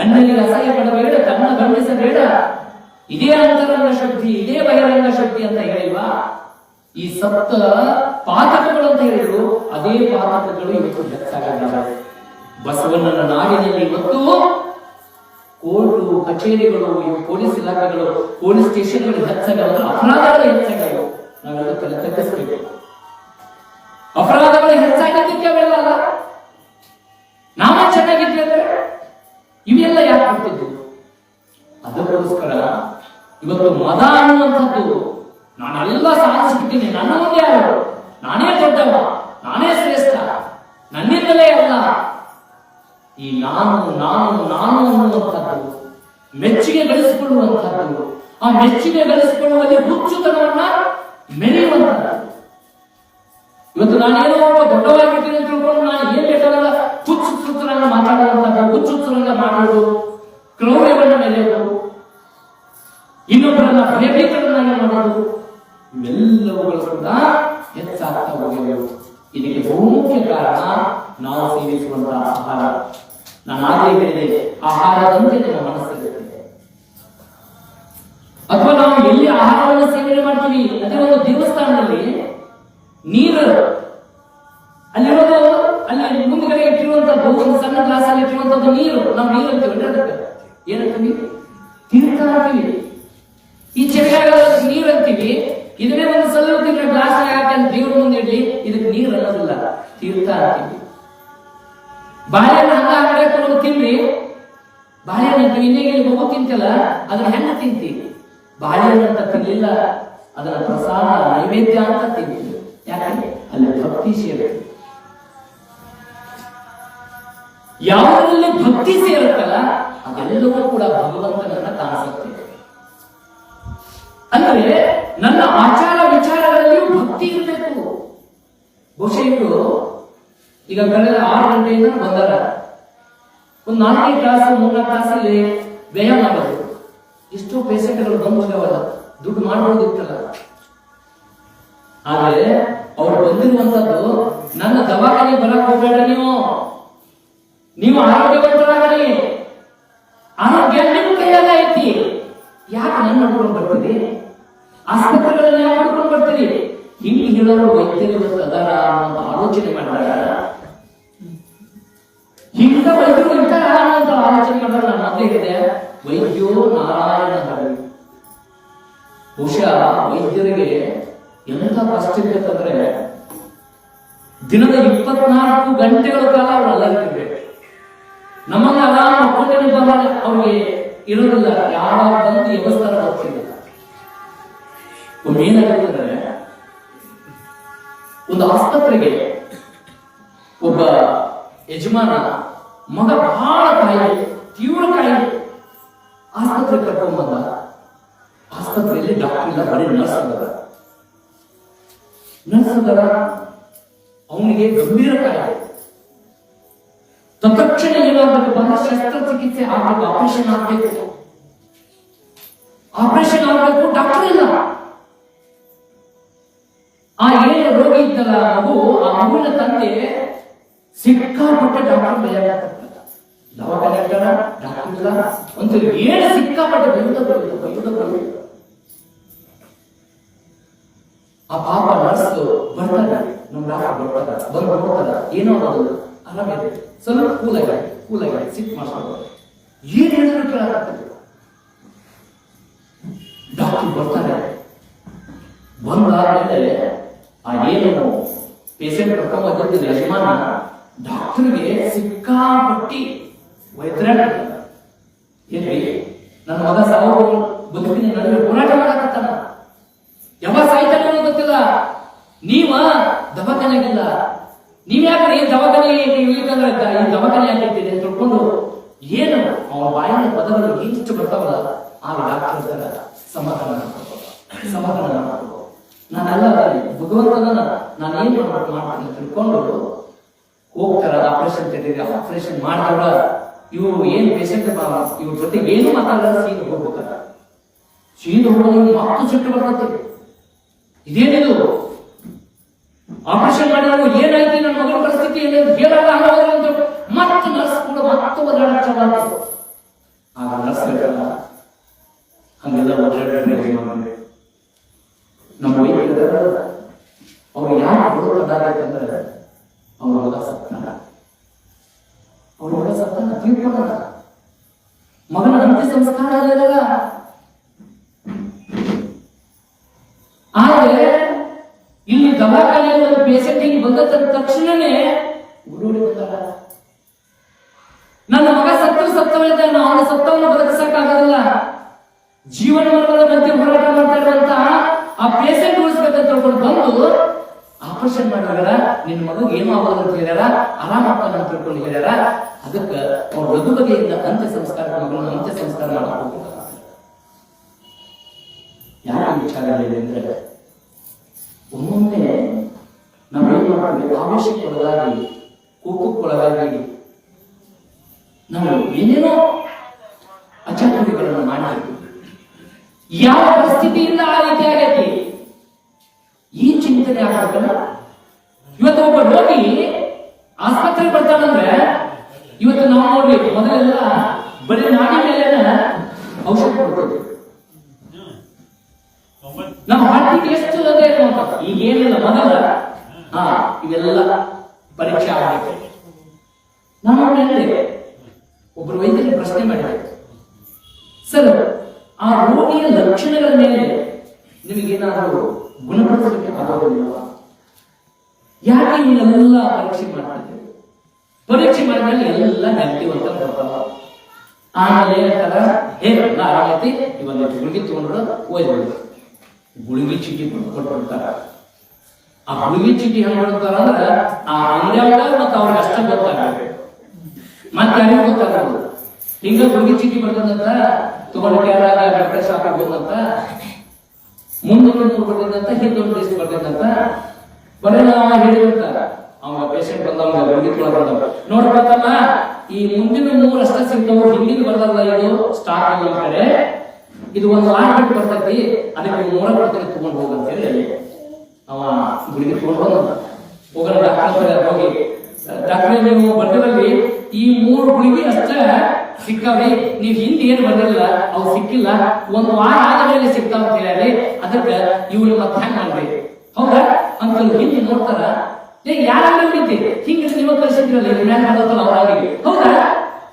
ಅಣ್ಣನಿಗೆ ಅಸಹ್ಯ ಪಡಬೇಡ, ಕನ್ನ ಗಮನಿಸಬೇಡ, ಇದೇ ಅಂತರಂಗ ಶಕ್ತಿ, ಇದೇ ಬಹಿರಂಗ ಶಕ್ತಿ ಅಂತ ಹೇಳಿಲ್ವಾ? ಈ ಸಪ್ತ ಪಾತಕಗಳು ಅಂತ ಹೇಳಿದ್ರು, ಅದೇ ಪಾತಕಗಳು ಇವತ್ತು ಹೆಚ್ಚಾಗಿದ್ದಾವೆ. ಬಸವಣ್ಣನ ನಾಡಿನಲ್ಲಿ ಇವತ್ತು ಕೋರ್ಟು ಕಚೇರಿಗಳು, ಪೊಲೀಸ್ ಇಲಾಖೆಗಳು, ಪೊಲೀಸ್ ಸ್ಟೇಷನ್ಗಳು ಹೆಚ್ಚಾಗಲ್ಲ, ಅಪರಾಧಗಳು ಹೆಚ್ಚಾಗಲ್ಲ. ನಾವೆಲ್ಲ ತಲೆ ತಗ್ಗಿಸಬೇಕು. ಅಪರಾಧಗಳು ಹೆಚ್ಚಾಗಿದ್ದಕ್ಕೆ ಅವೆಲ್ಲ ಅಲ್ಲ, ನಾವೇ ಚೆನ್ನಾಗಿದ್ದೇವೆ. ಇವೆಲ್ಲ ಯಾಕೆ ಬರ್ತಿದ್ವು? ಅದಕ್ಕೋಸ್ಕರ ಇವತ್ತು ಮದ ಅನ್ನುವಂಥದ್ದು, ನಾನೆಲ್ಲ ಸಾಧಿಸ್ಬಿಟ್ಟಿನಿ, ನನ್ನ ಮುಂದೆ ಯಾರು, ನಾನೇ ದೊಡ್ಡವ, ನಾನೇ ಶ್ರೇಷ್ಠ, ನನ್ನಿಂದಲೇ ಅಲ್ಲ. ಈ ನಾನು ನಾನು ನಾನು ಅನ್ನುವಂಥದ್ದು, ಮೆಚ್ಚುಗೆ ಗಳಿಸಿಕೊಳ್ಳುವಂಥದ್ದು, ಆ ಮೆಚ್ಚುಗೆ ಗಳಿಸಿಕೊಳ್ಳುವಲ್ಲಿ ಹುಚ್ಚುತನವನ್ನ ಮೆರೆಯುವಂಥದ್ದು. ಇವತ್ತು ನಾನೇನೋ ಒಬ್ಬ ದೊಡ್ಡವಾಗಿರ್ತೀನಿ ಅಂತ ತಿಳ್ಕೊಂಡು ನಾನು ಏನ್ ಬೇಕಾಗಲ್ಲ ಹುಚ್ಚುತ್ತರಂಗ ಮಾತಾಡುವಂಥದ್ದು, ಹುಚ್ಚುತ್ತರಂಗ ಮಾಡೋದು, ಕ್ರೌರ್ಯವನ್ನು ಮೆರೆಯೋದು, ಇನ್ನೊಬ್ಬರನ್ನ ಭಯಭೀತರನ್ನಾಗಿ ಮಾಡೋದು, ಇವೆಲ್ಲವುಗಳು ಕೂಡ ಹೆಚ್ಚಾಗ್ತಾ ಹೋಗಿವೆ. ಇದಕ್ಕೆ ಬಹುಮುಖ್ಯ ಕಾರಣ ನಾವು ಸೇವಿಸುವಂತಹ ಆಹಾರ. ನಾನು ಆಗಲೇ ಹೇಳಿದೆ, ಆಹಾರದಂತೆ ನಮ್ಮ ಮನಸ್ಸಿರುತ್ತೆ. ಅಥವಾ ನಾವು ಎಲ್ಲಿ ಆಹಾರವನ್ನು ಸೇವನೆ ಮಾಡ್ತೀವಿ, ಅದೇ ಒಂದು ದೇವಸ್ಥಾನದಲ್ಲಿ ನೀರು ಅಲ್ಲಿರೋದು, ಅಲ್ಲಿ ಮುಂದ್ಗಡೆ ಇಟ್ಟಿರುವಂತದ್ದು ಒಂದು ಸಣ್ಣ ಗ್ಲಾಸ್ ಅಲ್ಲಿ ಇಟ್ಟಿರುವಂತದ್ದು ನೀರು, ನಾವು ನೀರು ಅಂತೀವಿ. ಅದಕ್ಕೆ ಏನಂತೀವಿ? ತೀರ್ಥ ಅಂತೀವಿ. ಈ ಚೆರೆಯಾಗ ನೀರು ಅಂತೀವಿ. ಇದನ್ನೇ ಒಂದು ಸ್ವಲ್ಪ ಗ್ಲಾಸ್ ಹಾಕಿ ದೇವ್ರ ಮುಂದೆ ಇಡ್ಲಿ, ಇದಕ್ಕೆ ನೀರು ಅನ್ನೋದಿಲ್ಲ, ತೀರ್ಥ ಅಂತೀವಿ. ಬಾಳೆಹಣ್ಣು ಹಂಗ ಹಾಕಬೇಕು ತಿನ್ರಿ, ಬಾಳೆಹಣ್ಣು ಇನ್ನೇಗೆ ಮಗು ತಿಂತಲ್ಲ, ಅದನ್ನ ಹೆಣ್ಣು ತಿಂತೀವಿ. ಬಾಳೆಹಣ್ಣು ಅಂತ ತಿನ್ಲಿಲ್ಲ, ಅದರ ಪ್ರಸಾದ ನೈವೇದ್ಯ ಅಂತ ತಿಂತೀವಿ. ಯಾಕಂದ್ರೆ ಅಲ್ಲಿ ಭಕ್ತಿ ಸೇರುತ್ತೆ. ಯಾವುದರಲ್ಲಿ ಭಕ್ತಿ ಸೇರುತ್ತಲ್ಲ ಅದೆಲ್ಲವೂ ಕೂಡ ಭಗವಂತನನ್ನ ಕಾಣಿಸುತ್ತೆ. ಅಂದ್ರೆ ನನ್ನ ಆಚಾರ ವಿಚಾರಗಳಲ್ಲಿಯೂ ಭಕ್ತಿ ಇರಬೇಕು. ಬಹುಶಃ ಇವರು ಈಗ ಕಳೆದ 6 ಗಂಟೆಯಿಂದ ಬಂದಾರ, ಒಂದು 4 ಕ್ಲಾಸ್ 3 ಕ್ಲಾಸಲ್ಲಿ ವ್ಯಯ ಮಾಡೋದು. ಎಷ್ಟೋ ಪೇಷಂಟ್ಗಳು ಬಂದು ಹೋಗ್ಯಾವಲ್ಲ, ದುಡ್ಡು ಮಾಡೋದಿತ್ತಲ್ಲ. ಆದ್ರೆ ಅವ್ರು ಬಂದಿರುವಂತದ್ದು, ನನ್ನ ದವಾಖಾನೆ ಬರಕ್ ಹೋಗ್ಬೇಡ, ನೀವು ಆರೋಗ್ಯವಂತರಾಗಲಿ, ಆರೋಗ್ಯ ನಿಮ್ಮ ಕೈಯಾಗ ಐತಿ. ಯಾಕೆ ನನ್ನ ನೋಡ್ಕೊಂಡು ಬರ್ತೀರಿ? ಆಸ್ಪತ್ರೆಗಳನ್ನ ಯಾಕೆ ನೋಡ್ಕೊಂಡು ಬರ್ತೀರಿ? ಹಿಂಗೆ ಹೇಳೋರು ವೈದ್ಯರು ಅದಾರ ಅನ್ನೋ ಆಲೋಚನೆ ಮಾಡಿದಾಗ, ಇಂಥ ವೈದ್ಯರು ಇಂತಹ ಅಂತ ಆಲೋಚನೆ ಮಾಡಿದಾಗ ನಾನು ಮೊದಲೇ ಹೇಳಿದೆ, ವೈದ್ಯೋ ನಾರಾಯಣ ಹರಿ. ಬಹುಶಃ ವೈದ್ಯರಿಗೆ ಎಂತ ಕಷ್ಟ ಇರ್ಬೇಕಂದ್ರೆ, ದಿನದ 24 ಗಂಟೆಗಳ ಕಾಲ ಅವರು ಅಲ್ಲಿರ್ಬೇಕು. ನಮ್ಮನ್ನ ಆರಾಮ ಅವ್ರಿಗೆ ಇರೋದಿಲ್ಲ, ಯಾವಾಗ ಬಂದು ವ್ಯವಸ್ಥಾನ ಹೋಗ್ತಿಲ್ಲ. ಏನಾಗುತ್ತಂದ್ರೆ, ಒಂದು ಆಸ್ಪತ್ರೆಗೆ ಒಬ್ಬ ಯಜಮಾನ ಮಗ ಬಹಳ ಕಾಯಿಲೆ, ತೀವ್ರ ಕಾಯಿಲೆ, ಆಸ್ಪತ್ರೆಗೆ ಕರ್ಕೊಂಡ್ ಬಂದ. ಆಸ್ಪತ್ರೆಯಲ್ಲಿ ಡಾಕ್ಟರ್ ಇಲ್ಲ, ಬರೀ ನರ್ಸ್ ಅದರ. ಅವನಿಗೆ ಗಂಭೀರ ಕಾಯಿಲೆ. ತಕ್ಷಣ ಏನಾಗಬೇಕು? ಬಂದ ಶಸ್ತ್ರಚಿಕಿತ್ಸೆ ಆಗಬೇಕು, ಆಪರೇಷನ್ ಆಗಬೇಕು. ಆಪರೇಷನ್ ಆಗಬೇಕು, ಡಾಕ್ಟರ್ ಇಲ್ಲ. ಆ ಏನು ರೋಗಿ ಇದ್ದಲ್ಲ ಮಗು, ಆ ಮಗುವಿನ ತಂದೆ ಸಿಕ್ಕಾಪಟ್ಟೆ ಡಾಕ್ಟರ್ ಭಯ ದವಾಖಾನೆ ಡಾಕ್ಟರ್ ಇಲ್ಲ ಅಂತ ಏನು ಸಿಕ್ಕಾಪಟ್ಟೆ ಬೈಯುತ್ತ. ಆ ಪಾಪ ನರ್ಸ್ ಬರ್ತಾರೆ, ನಮ್ ಡಾಕ್ಟರ್ ಬರ್ತಾರೆ, ಬರ್ತಾರೆ, ಏನೋ ಅನ್ನೋದು ಆರಾಮಿದೆ, ಸ್ವಲ್ಪ ಕೂಲಾಗಿ ಸಿಕ್ ಮಾಡ್ಕೊಂಡು ಏನ್ ಹೇಳಿದ್ರು ಕೇಳಾಗ್ತದೆ. ಡಾಕ್ಟರ್ ಬರ್ತಾರೆ, ಬಂದಾದ್ಮೇಲೆ ಆ ಏನು ಪೇಷಂಟ್ ಕರ್ಕೊಂಡ್ ಬಂದಿದ್ದ ಯಜಮಾನ ಡಾಕ್ಟರ್ಗೆ ಸಿಕ್ಕಾಪಟ್ಟಿ ವೈದ್ಯರ ಏನ್ರಿ, ನನ್ನ ಮಗ ಸಾವು ಬದುಕಿನ ನನಗೆ ಹೋರಾಟ ಮಾಡಕತ್ತಾನ, ಯಾವಾಗ ಸಾಯ್ತಾನೆ ಗೊತ್ತಿಲ್ಲ, ನೀವ ದವಾಖಾನೆಗಿಲ್ಲ, ನೀವ್ಯಾಕ್ರಿ ದವಾಖಾನೆ ಇಲ್ಲಿಕಂದ್ರೆ ಈ ದವಾಖಾನೆ ಯಾಕಿರ್ತೀರಿ ಅಂತ ತಿಳ್ಕೊಂಡು ಏನು ಅವನ ಬಾಯಿನ ಪದಗಳು ಎಷ್ಟು ಬರ್ತಾವಲ್ಲ ಆ ಡಾಕ್ಟರ್ ಸಮಾಧಾನ ಮಾಡ್ಕೋ ನಾನೆಲ್ಲ ಭಗವಂತನ ನಾನು ಏನ್ ಮಾಡ್ತೀನಿ ಅಂತ ತಿಳ್ಕೊಂಡು ಹೋಗ್ತಾರ. ಆಪರೇಷನ್ ಮಾಡಿದವ್ರ ಇವು ಏನ್ ಪೇಷಂಟ್ ಇವ್ರ ಜೊತೆ ಏನು ಮಾತಾಡಲ್ಲ, ಸೀನ್ ಹೋಗ್ಬೇಕಾರ. ಸೀನ್ ಹೋಗೋದು ಮತ್ತು ಸಿಟ್ಟು ಬರ್ತದೆ. ಇದೇನಿದು ಆಪರೇಷನ್ ಮಾಡಿದವರು ಏನಾಯ್ತು ನನ್ನ ಮಗಳ ಪರಿಸ್ಥಿತಿ ಏನಾಯ್ತು ಹೇಳಲ್ಲ ಅಂತ ಮತ್ತೆ ನರ್ಸ್ ಕೂಡ ಮತ್ತೆ ಒದ್ದಾಡ ಆಗ ನರ್ಸ್ ಹೇಳಲ್ಲ ಹಂಗೆಲ್ಲ ಒದ್ದಾಡ್ರೆ ನಮ್ಮ ವೈದ್ಯರ ಅವ್ರು ಯಾರು ಹೊರಡಾರಂದ್ರೆ ಅವ್ರ ಮಗ ಸತ್ತಾನ ತೀರ್ಕೊಂಡ ಮಗನ ಅಂತ್ಯ ಸಂಸ್ಕಾರ ಆಗಲಿಲ್ಲ. ಆದ್ರೆ ಇಲ್ಲಿ ದವಾಖಾನೆಯಲ್ಲಿ ಒಂದು ಪೇಷಂಟ್ ಬಂದ ತಕ್ಷಣನೇ ಉರುಳಿ ಬಂದಾರ. ನನ್ನ ಮಗ ಸತ್ತವಳಿದ್ದ ಅವನ ಸತ್ತವನ್ನು ಬದುಕಿಸಕ್ಕಾಗಲ್ಲ, ಜೀವನ ಮರಣದ ಮಧ್ಯೆ ಹೋರಾಟ ಮಾಡ್ತಾ ಇರುವಂತ ಆ ಪೇಷಂಟ್ ಉಳಿಸ್ಬೇಕಂತ ತಿಳ್ಕೊಂಡು ಬಂದು ಆಪರೇಷನ್ ಮಾಡಿದಾರ. ನಿನ್ನ ಮಗಗೆ ಏನೂ ಆಗೋದು ಅಂತ ಹೇಳ್ಯಾರ, ಆರಾಮಾಗ್ತಾನ ಅಂತ ತಿಳ್ಕೊಂಡು ಹೇಳ್ಯಾರ. ಅದಕ್ಕೆ ಅವ್ರ ಲಘು ಬಗೆಯಿಂದ ಅಂತ್ಯ ಸಂಸ್ಕಾರ ಮಗನ ಅಂತ್ಯ ಸಂಸ್ಕಾರ ಮಾಡಬೇಕು. ಯಾಕೆ ವಿಚಾರ ಇದೆ ಅಂದ್ರೆ ಒಮ್ಮೊಮ್ಮೆ ನಾವು ಏನ್ ಮಾಡಬೇಕು, ಆವೇಶಕ್ಕೊಳಗಾಗಿ ಕೋಪಕ್ಕೊಳಗಾಗಿ ನಾವು ಏನೇನೋ ಅಚಾತುರ್ಯಗಳನ್ನು ಮಾಡಬೇಕು. ಯಾವ ಪರಿಸ್ಥಿತಿಯಿಂದ ಆ ರೀತಿ ಆಗೈತಿ ಈ ಚಿಂತನೆ ಆಗಬೇಕಲ್ಲ. ಇವತ್ತು ಒಬ್ಬ ರೋಗಿ ಆಸ್ಪತ್ರೆಗೆ ಬರ್ತಾನಂದ್ರೆ ಇವತ್ತು ನಾವು ನೋಡ್ರಿ ಮೊದಲೆಲ್ಲ ಬರೀ ನಾಡಿ ಮೇಲೆ ಔಷಧ ಕೊಡ್ತೇವೆ. ನಮ್ಮ ಹಾರ್ಟಿಗೆ ಎಷ್ಟು ಅದೇ ಈಗ ಏನಿಲ್ಲ ಮೊದಲ ಇವೆಲ್ಲ ಪರೀಕ್ಷೆ ಆಗಬೇಕು. ನಾನು ಒಬ್ಬರು ವೈದ್ಯರಿಗೆ ಪ್ರಶ್ನೆ ಮಾಡಿದೆ, ಸರ್ ಆ ರೋಗಿಯ ಲಕ್ಷಣಗಳ ಮೇಲೆ ನಿಮಗೇನಾದರೂ ಗುಣಪಡಿಸಲಿಕ್ಕೆ ಆಗೋದಿಲ್ಲ, ಯಾಕೆ ಇವನ್ನೆಲ್ಲ ಪರೀಕ್ಷೆ ಮಾಡ್ತಿದ್ದೇವೆ? ಪರೀಕ್ಷೆ ಮಾಡಿದ್ರೆ ಎಲ್ಲ ನೆಗೆಟಿವ್ ಅಂತ ಬರ್ತಾವ. ಆಮೇಲೆ ಹೇಳ್ತಾರ ಆರಾಮೈತಿ ಇವತ್ತು ಗುಳಿಗೆ ತಗೊಂಡ್ರು ಓದ್ಬಿಡು. ಗುಳಿಗೆ ಚೀಟಿ ಕೊಟ್ಬಿಡ್ತಾರ. ಆ ಗುಳಿಗೆ ಚೀಟಿ ಹೆಂಗ್ ಕೊಡ್ತಾರ ಅಂದ್ರೆ ಆ ಅಂಗಡಿಯಾಗ ಮತ್ತೆ ಅವ್ರಿಗೆ ಅಷ್ಟ ಗೊತ್ತಾಗಬೇಕು, ಮತ್ತೆ ಯಾರಿಗೂ ಗೊತ್ತಾಗಲ್ಲ. ಹಿಂಗ ಗುಳಿಗೆ ಚೀಟಿ ಬರ್ತದಂತ ತಗೊಂಡ್ರೆ ಬ್ಲಡ್ ಶಾಪ್ ಆಗ್ಬೋದಂತ, ಮುಂದೊಂದು ಬರ್ತಿದ್ದಂತ ಹಿಂದೊಂದು ಟೆಸ್ಟ್ ಬರ್ತಿದ್ದಂತ ಬರೀ ನಾವು ಹೇಳಿರ್ತಾರ. ಅವ ಪೇಷಂಟ್ ಬಂದವ ಗುಳಿಗೆ ತೊಗೊಳಬಾರ್ದವ ನೋಡ್ಬೇಕಲ್ಲ, ಈ ಮುಂದಿನ 3 ಅಷ್ಟ ಸಿಗ್ತಾವ, ಹಿಂದಿನ ಬರಲ್ಲ. ಇದು ಸ್ಟಾಕ್ ಆಗಿ ಕಡೆ ಇದು ಒಂದು ವಾರ ಬಿಟ್ಟು ಬರ್ತೈತಿ, ಅದಕ್ಕೆ 3 ಬರ್ತದೆ ತಗೊಂಡು ಹೋಗಂತ ಹೇಳಿ ಅವ ಗುಳಿಗೆ ತಗೊಂಡು ಹೋಗೋಣ. ಡಾಕ್ಟರ್ ಹೋಗಿ ಡಾಕ್ಟರ್ ನೀವು ಬಂದಿರಲ್ಲಿ ಈ 3 ಗುಳಿಗೆ ಅಷ್ಟ ಸಿಕ್ಕಾವ್ರಿ, ನೀವು ಹಿಂದೆ ಏನು ಬಂದಿರಲ್ಲ ಅವು ಸಿಕ್ಕಿಲ್ಲ, 1 ವಾರ ಆದ್ಮೇಲೆ ಸಿಗ್ತಾವ ಅಂತ ಹೇಳಿ ಅದಕ್ಕೆ ಇವ್ರು ಮತ್ತೆ ಹ್ಯಾಂಗ್ ಮಾಡ್ರಿ ಹೌದಾ ಅಂತ ಹಿಂದೆ ನೋಡ್ತಾರ. ಯಾರ ಹಿಂಗ ನೀವು ಕಳಿಸಿದ್ರಲ್ಲ ಅವ್ರಿಗೆ ಹೌದಾ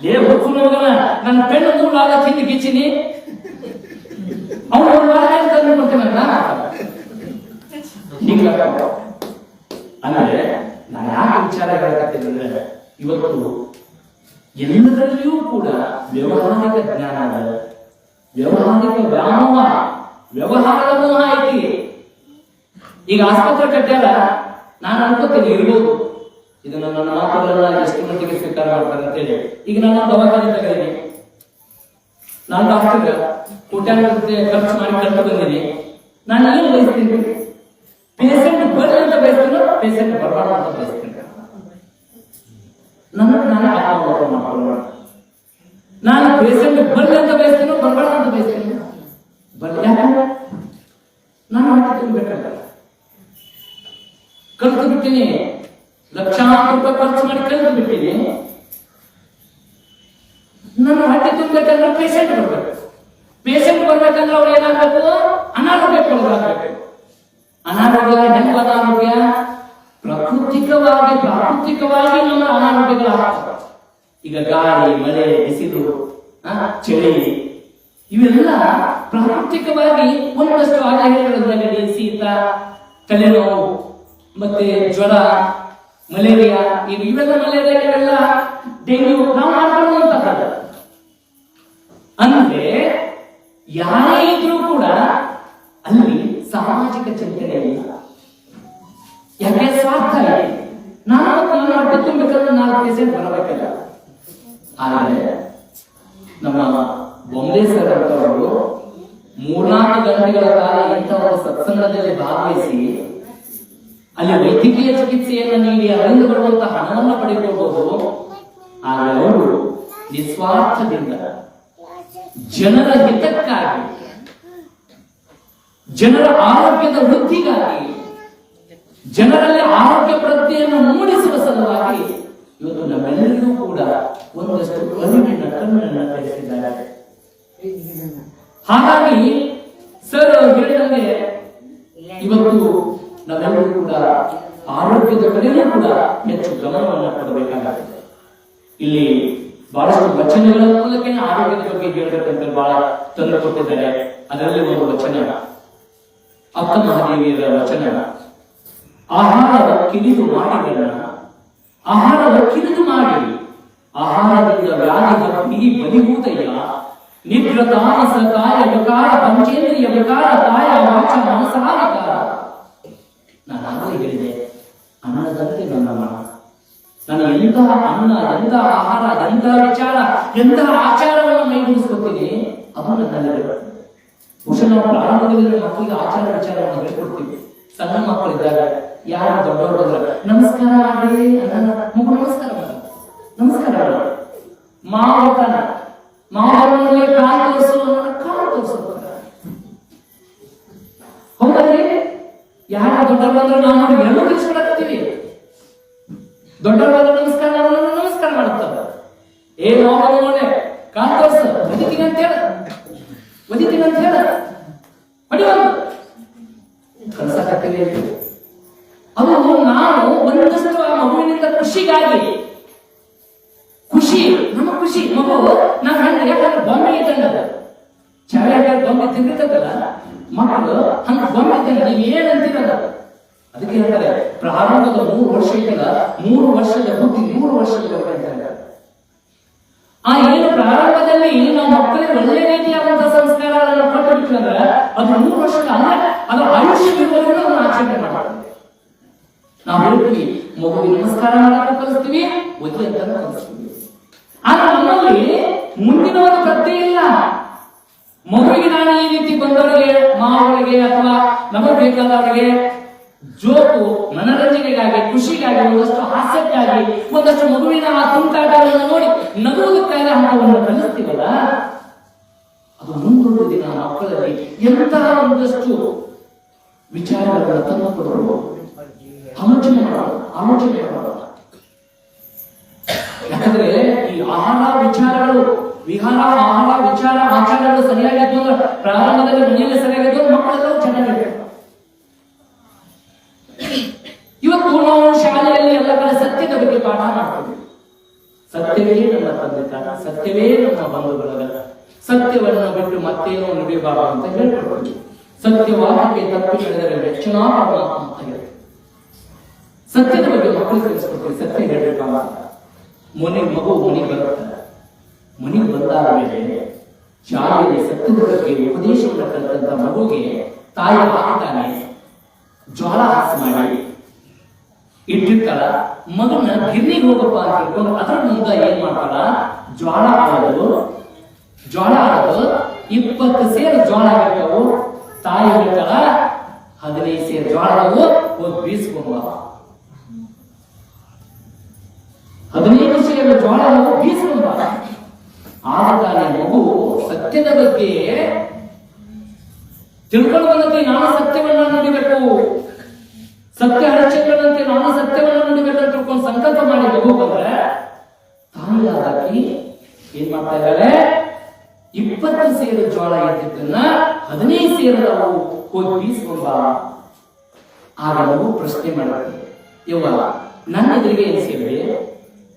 ಲೇ ಹುಡುಗ ಮಗನ ನನ್ನ ಪೆಣ್ಣು ನೂರಾಗ ಹಿಂದೆ ಗಿಚ್ಚಿನಿ ಅವ್ನು ಅಂದ್ರೆ ನಾನು ಯಾಕೆ ವಿಚಾರ ಹೇಳಕತ್ತೀನಿ ಅಂದ್ರೆ ಇವತ್ತು ಎಲ್ಲದರಲ್ಲಿಯೂ ಕೂಡ ವ್ಯವಹಾರಿಕ ಜ್ಞಾನ, ವ್ಯವಹಾರಿಕ ವ್ಯಾಮೋಹ, ವ್ಯವಹಾರದ ಮೋಹ ಐತಿ. ಈಗ ಆಸ್ಪತ್ರೆ ಕಟ್ಟ್ಯಾರ, ನಾನು ಅನ್ಕೋತೀನಿ ಇರ್ಬೋದು ಇದು ನನ್ನ ಮಾತುಗಳನ್ನ ಎಷ್ಟು ಮಟ್ಟಿಗೆ ಸ್ವೀಕಾರ ಮಾಡ್ತಾರೆ ಅಂತೇಳಿ. ಈಗ ನಾನು ದವಾಖಾನೆ ತಗೊಂಡಿನಿ, ನಾನು ಡಾಕ್ಟರ್ ಕೋಟ್ಯಾಂತರ ಖರ್ಚು ಮಾಡಿ ಕರ್ಕೊಂಡು ಬಂದೀನಿ. ನಾನು ಏನು ಬಯಸ್ತೀನಿ? ಪೇಷಂಟ್ ಬರ್ಲಿ ಅಂತ ಬಯಸ್ತೀನಿ, ಪೇಷಂಟ್ ಬರಬಾರ್ದು ಅಂತ ಬಯಸ್ತೀನಿ. ನಾನು ಪೇಷಂಟ್ ಬರ್ಲಿ ಅಂತ ಬಯಸ್ತೀನಿ, ಬರಬಾರ್ದು ಅಂತ ಬಯಸ್ತೀನಿ. ಬರ್ಲಿ ಯಾಕಂದ್ರೆ ನಾನು ಹೊಟ್ಟೆ ತುಂಬಬೇಕಲ್ಲ, ಕಲ್ತು ಬಿಟ್ಟಿನಿ, ಲಕ್ಷಾಂತರ ರೂಪಾಯಿ ಖರ್ಚು ಮಾಡಿ ಕಲ್ತು ಬಿಟ್ಟಿನಿ. ನನ್ನ ಹೊಟ್ಟೆ ತುಂಬಬೇಕಂದ್ರೆ ಪೇಷಂಟ್ ಬರ್ಬೇಕು. ಪೇಷಂಟ್ ಬರ್ಬೇಕಂದ್ರೆ ಅವ್ರು ಏನಾಗಬೇಕು? ಅನಾರೋಗ್ಯಕ್ಕೆ ಒಳಗಾಗಬೇಕು. ಅನಾರೋಗ್ಯ ಹೆಂಗ ಅನಾರೋಗ್ಯ? ಪ್ರಾಕೃತಿಕವಾಗಿ ನಮ್ಮ ಅನಾರೋಗ್ಯಗಳು ಆಗ್ತವೆ. ಈಗ ಗಾಳಿ, ಮಳೆ, ಬಿಸಿಲು, ಚಳಿ ಇವೆಲ್ಲ ಪ್ರಾಕೃತಿಕವಾಗಿ ಒಂದಷ್ಟು ಆದಾಯಗಳು, ನೆಗಡಿ, ಶೀತ, ತಲೆನೋವು, ಮತ್ತೆ ಜ್ವರ, ಮಲೇರಿಯಾ, ಇವೆಲ್ಲ ಮಲೇರಿಯಾ ಇವೆಲ್ಲ ಡೆಂಗ್ಯೂ ನಾವು ಮಾಡ್ಕೊಳ್ಳುವಂತ. ಅಂದ್ರೆ ಯಾರೇ ಇದ್ರೂ ಕೂಡ ಅಲ್ಲಿ ಸಾಮಾಜಿಕ ಚಿಂತನೆ ಇಲ್ಲ. ಯಾಕೆ? ಸ್ವಾರ್ಥ ಇದೆ. ನಾನು ಕೇಸೆಟ್ ಬರಬೇಕಿಲ್ಲ. ಆದರೆ ನಮ್ಮ ಬೊಂಬೆ ಸರ್ ಅವರು 3-4 ಗಂಟೆಗಳ ಕಾಲ ಇಂಥ ಒಂದು ಸತ್ಸಂಗದಲ್ಲಿ ಭಾಗವಹಿಸಿ ಅಲ್ಲಿ ವೈದ್ಯಕೀಯ ಚಿಕಿತ್ಸೆಯನ್ನು ನೀಡಿ ಅದರಿಂದ ಬರುವಂತಹ ಹಣವನ್ನು ಪಡೆದುಕೊಳ್ಳಬಹುದು. ಆದರೆ ಅವರು ನಿಸ್ವಾರ್ಥದಿಂದ ಜನರ ಹಿತಕ್ಕಾಗಿ, ಜನರ ಆರೋಗ್ಯದ ವೃದ್ಧಿಗಾಗಿ, ಜನರಲ್ಲಿ ಆರೋಗ್ಯ ಪ್ರಜ್ಞೆಯನ್ನು ಮೂಡಿಸುವ ಸಲುವಾಗಿ ಇವತ್ತು ನಮ್ಮೆಲ್ಲರಿಗೂ ಕೂಡ ಒಂದಷ್ಟು ಅರಿವಿನ ಕಣ್ಣನ್ನು ಕಲಿಸಿದ್ದಾರೆ. ಹಾಗಾಗಿ ಸರ್ ಹೇಳಿದಂತೆ ಇವತ್ತು ನಾವೆಲ್ಲರೂ ಕೂಡ ಆರೋಗ್ಯದ ಕಡೆಯೂ ಕೂಡ ಹೆಚ್ಚು ಗಮನವನ್ನು ಕೊಡಬೇಕಾಗುತ್ತದೆ. ಇಲ್ಲಿ ಬಹಳಷ್ಟು ವಚನಗಳ ಮೂಲಕ ಆರೋಗ್ಯದ ಬಗ್ಗೆ ಹೇಳಬೇಕಂತ ಬಹಳ ತೊಂದರೆ ಕೊಟ್ಟಿದ್ದಾರೆ. ಅದರಲ್ಲಿ ಒಂದು ವಚನ ಅಕ್ಕ ಮಹಾದೇವಿಯರ ವಚನ, ಆಹಾರದ ಕಿರಿದು ಮಾಡಿದನ್ನ ಆಹಾರದ ಕಿರಿದು ಮಾಡಿ ಆಹಾರದಿಂದ ವ್ಯಾಧಿ ಹಬ್ಬಿ ಬಲಿಹೂದಯ್ಯ ನಿಗ್ರ ತಾಮಸ ಕಾಯ ವಿಕಾರ ಪಂಚೇಂದ್ರಿಯ ವಿಕಾರ ಕಾಯ ವಾಚ ಮನಸಹ ವಿಕಾರ. ನಾನು ಆಗಲೇ ಹೇಳಿದೆ, ಅನ್ನದಂತೆ ನನ್ನ ಮನ. ನಾನು ಎಂತಹ ಅನ್ನ, ಎಂತಹ ಆಹಾರ, ಎಂತಹ ವಿಚಾರ, ಎಂತಹ ಆಚಾರವನ್ನು ಮೈಗೂಡಿಸ್ಕೊತೀನಿ ಅದು ನನ್ನಲ್ಲಿ. ಬಹುಶಃ ನಾವು ಪ್ರಾರಂಭದಲ್ಲಿ ಮಕ್ಕಳಿಗೆ ಆಚಾರ ವಿಚಾರವನ್ನು ಹೇಳ್ಕೊಡ್ತೀವಿ. ಸಣ್ಣ ಮಕ್ಕಳಿದ್ದಾಗ ಯಾರು ದೊಡ್ಡವರು ನಮಸ್ಕಾರ ಮಾಡಿ ಮಗು ನಮಸ್ಕಾರ ಮಾಡ, ನಮಸ್ಕಾರ ಮಾಡ, ಮಾವತನ ಮಾವನಲ್ಲಿ ಕಾಲು ತೋರಿಸುವ ಹೌದಲ್ಲಿ ಯಾರ ದೊಡ್ಡವರಾದ್ರೂ ನಾವು ನೋಡಿ ಎಲ್ಲರೂ ತಿಳಿಸ್ಕೊಡತ್ತೀವಿ. ದೊಡ್ಡವರಾದ್ರೂ ನಮಸ್ಕಾರ ಮಾಡುತ್ತವ. ಏ ನೋಡೆ ಕಾಲು ತೋರಿಸ ಒದಿತೀನಿ ಅಂತ ಹೇಳ, ಒದಿತೀನಿ ಅಂತ ಹೇಳ, ಹೊಡಿವಲ್ಲ ಕಲ್ಸಕತ್ತೀವಿ. ಅದು ನಾವು ಒಂದಷ್ಟು ಆ ಮಗುವಿನಿಂದ ಖುಷಿಗಾಗಿ, ಖುಷಿ ನಮ್ಮ ಖುಷಿ ಮಗು ನಾವು ಯಾಕಂದ್ರೆ ಬೊಮ್ಮೆ ಇದ್ದಂಗ ಚಾವ್ಯಾಗ ಬೊಮ್ಮೆ ತಿಂದಿರ್ತದಲ್ಲ ಮಕ್ಕಳು ಹಂಗ ಬೊಮ್ಮೆ ಇದ್ದಂಗ ನೀವು ಏನಂತೀರಲ್ಲ. ಅದಕ್ಕೆ ಹೇಳ್ತಾರೆ ಪ್ರಾರಂಭದ 3 ವರ್ಷ ಇದ್ದಾಗ 3 ವರ್ಷದ ಬುದ್ಧಿ 3 ವರ್ಷದ ಅಂತ. ಆ ಏನು ಪ್ರಾರಂಭದಲ್ಲಿ ನಾವು ಮಕ್ಕಳಿಗೆ ಒಳ್ಳೆ ರೀತಿಯಾದಂತಹ ಸಂಸ್ಕಾರಗಳನ್ನು ಕೊಟ್ಟಿರ್ತೀವಂದ್ರೆ ಅದು 3 ವರ್ಷದ ಅಲ್ಲ, ಅದು ಆಯುಷ್ಯವಿರುವವರೆಗೂ ನಾವು ಆಚರಣೆ ಮಾಡ್ತೀವಿ. ನಾವು ಹೇಳ್ತೀವಿ ಮಗುವಿಗೆ ನಮಸ್ಕಾರ ಮಾಡಕ್ಕೆ ಕಲಿಸ್ತೀವಿ, ಒದ್ದೆ ಅಂತ ಕಲಿಸ್ತೀವಿ. ಆದ್ರೆ ನಮ್ಮಲ್ಲಿ ಮುಂದಿನ ಒಂದು ಪ್ರಜ್ಞೆ ಇಲ್ಲ. ಮಗುವಿಗೆ ನಾನು ಈ ರೀತಿ ಬಂದವರಿಗೆ, ಮಾವರಿಗೆ ಅಥವಾ ನಮಗೆ ಬೇಕಾದವರಿಗೆ ಜೋಕು ಮನರಂಜನೆಗಾಗಿ, ಖುಷಿಗಾಗಿ, ಒಂದಷ್ಟು ಹಾಸ್ಯಕ್ಕಾಗಿ, ಒಂದಷ್ಟು ಮಗುವಿನ ಆ ತುಂಟಾಟಗಳನ್ನು ನೋಡಿ ನಗುವುದಕ್ಕಾಗಿ ಹಣವನ್ನು ಕಲಿಸ್ತೀವಲ್ಲ, ಅದು ಮುಂದೊಂದು ದಿನ ಮಕ್ಕಳಲ್ಲಿ ಎಂತಹ ಒಂದಷ್ಟು ವಿಚಾರಗಳನ್ನು ತಂದು ಕೊಡಬಹುದು. ಆಲೋಚನೆ ಮಾಡೋಣ. ಯಾಕಂದ್ರೆ ಈ ಆಹಾರ ವಿಚಾರಗಳು, ಆಹಾರ ವಿಚಾರ ಆಚಾರಗಳು ಸರಿಯಾಗಿದ್ದು ಅಂದ್ರೆ ಪ್ರಾರಂಭದಲ್ಲಿ ಮನೆಯಲ್ಲಿ ಸರಿಯಾಗಿದ್ದು ಮಕ್ಕಳೆಲ್ಲರೂ ಚೆನ್ನಾಗಿರ್ಬೇಕು. ಇವತ್ತು ನಾವು ಶಾಲೆಯಲ್ಲಿ ಎಲ್ಲ ಕಡೆ ಸತ್ಯದ ಬಗ್ಗೆ ಪಾಠ ಮಾಡ್ತೀವಿ. ಸತ್ಯವೇ ನಮ್ಮ ತಂದೆ, ಸತ್ಯವೇ ನಮ್ಮ ಬಂಧು ಬಳಗ, ಸತ್ಯವನ್ನು ಬಿಟ್ಟು ಮತ್ತೇನೋ ನುಡಿಬಾರದು ಅಂತ ಹೇಳ್ಕೊಡ್ತೀವಿ. ಸತ್ಯವಾದಕ್ಕೆ ತಪ್ಪಿ ಹೇಳಿದರೆ ರಕ್ಷಣಾ ಪರಮಾತ್ಮ ಅಂತ ಹೇಳಿ ಸತ್ಯದ ಬಗ್ಗೆ ಮಕ್ಕಳು ತಿಳಿಸ್ಕೊಡ್ತೀವಿ. ಸತ್ಯ ಹೇಳ್ಬೇಕಲ್ಲ. ಮಗು ಮನೆಗೆ ಬರುತ್ತೆ. ಮನೆಗೆ ಬಂದಾದ ಮೇಲೆ ಶಾಲೆಯಲ್ಲಿ ಸತ್ಯದ ಬಗ್ಗೆ ಉಪದೇಶವನ್ನು ಕಲಿತಂತ ಮಗುಗೆ ತಾಯಿ ಹಾಕಿದ್ದಾನೆ ಜ್ವಾಳ ಹಾಸಿ ಮಾಡಿ ಇಟ್ಟಿರ್ತಾಳ. ಮಗನ ಗಿರ್ನಿಗೆ ಹೋಗಪ್ಪ ಅಂತ ಹೇಳ್ಕೊಂಡು ಅದ್ರ ಮುಂದೆ ಏನ್ ಮಾಡ್ತಾಳ, ಜ್ವಾಳ ಆಡೋದು 20 ಸೇರು ಜ್ವಾಳ ಆಗಿರ್ತಾವು. ತಾಯಿ ಹೇಳ್ತಾಳ 15 ಸೇರು ಜ್ವಾಳ ಹೋಗಿ ಬೀಸ್ಕೊಂಬ. 15 ಸೇರು ಜ್ವಾಳ ಬೀಸ್ಕೊಂಬ. ಆಗ ಮಗು ಸತ್ಯದ ಬಗ್ಗೆ ತಿಳ್ಕೊಳ್ಳುವಂತೆ ನಾನು ಸತ್ಯವನ್ನು ನುಡಿಬೇಕು, ಸತ್ಯ ಹರಿಶ್ಚಂದ್ರನಂತೆ ನಾನು ಸತ್ಯವನ್ನು ನುಡಿಬೇಕು ಅಂತ ತಿಳ್ಕೊಂಡು ಸಂಕಲ್ಪ ಮಾಡಿ ಮಗು ಬಂದ್ರೆ ತಾಯಿಯಾಗಿ ಏನ್ ಮಾಡ್ತಾ ಇದ್ದಾರೆ, 20 ಸೇರು ಜ್ವಾಳ ಇದ್ದಿದ್ದನ್ನ 15 ಸೇರದವು ಹೋಗಿ ಬೀಸ್ಕೊಂಬ. ಆಗ ಮಗು ಪ್ರಶ್ನೆ ಮಾಡ್ತಾರೆ, ಯವ್ವ ನನ್ನ ಎದುರಿಗೆ ಏನು ಸೇರಿದೆ,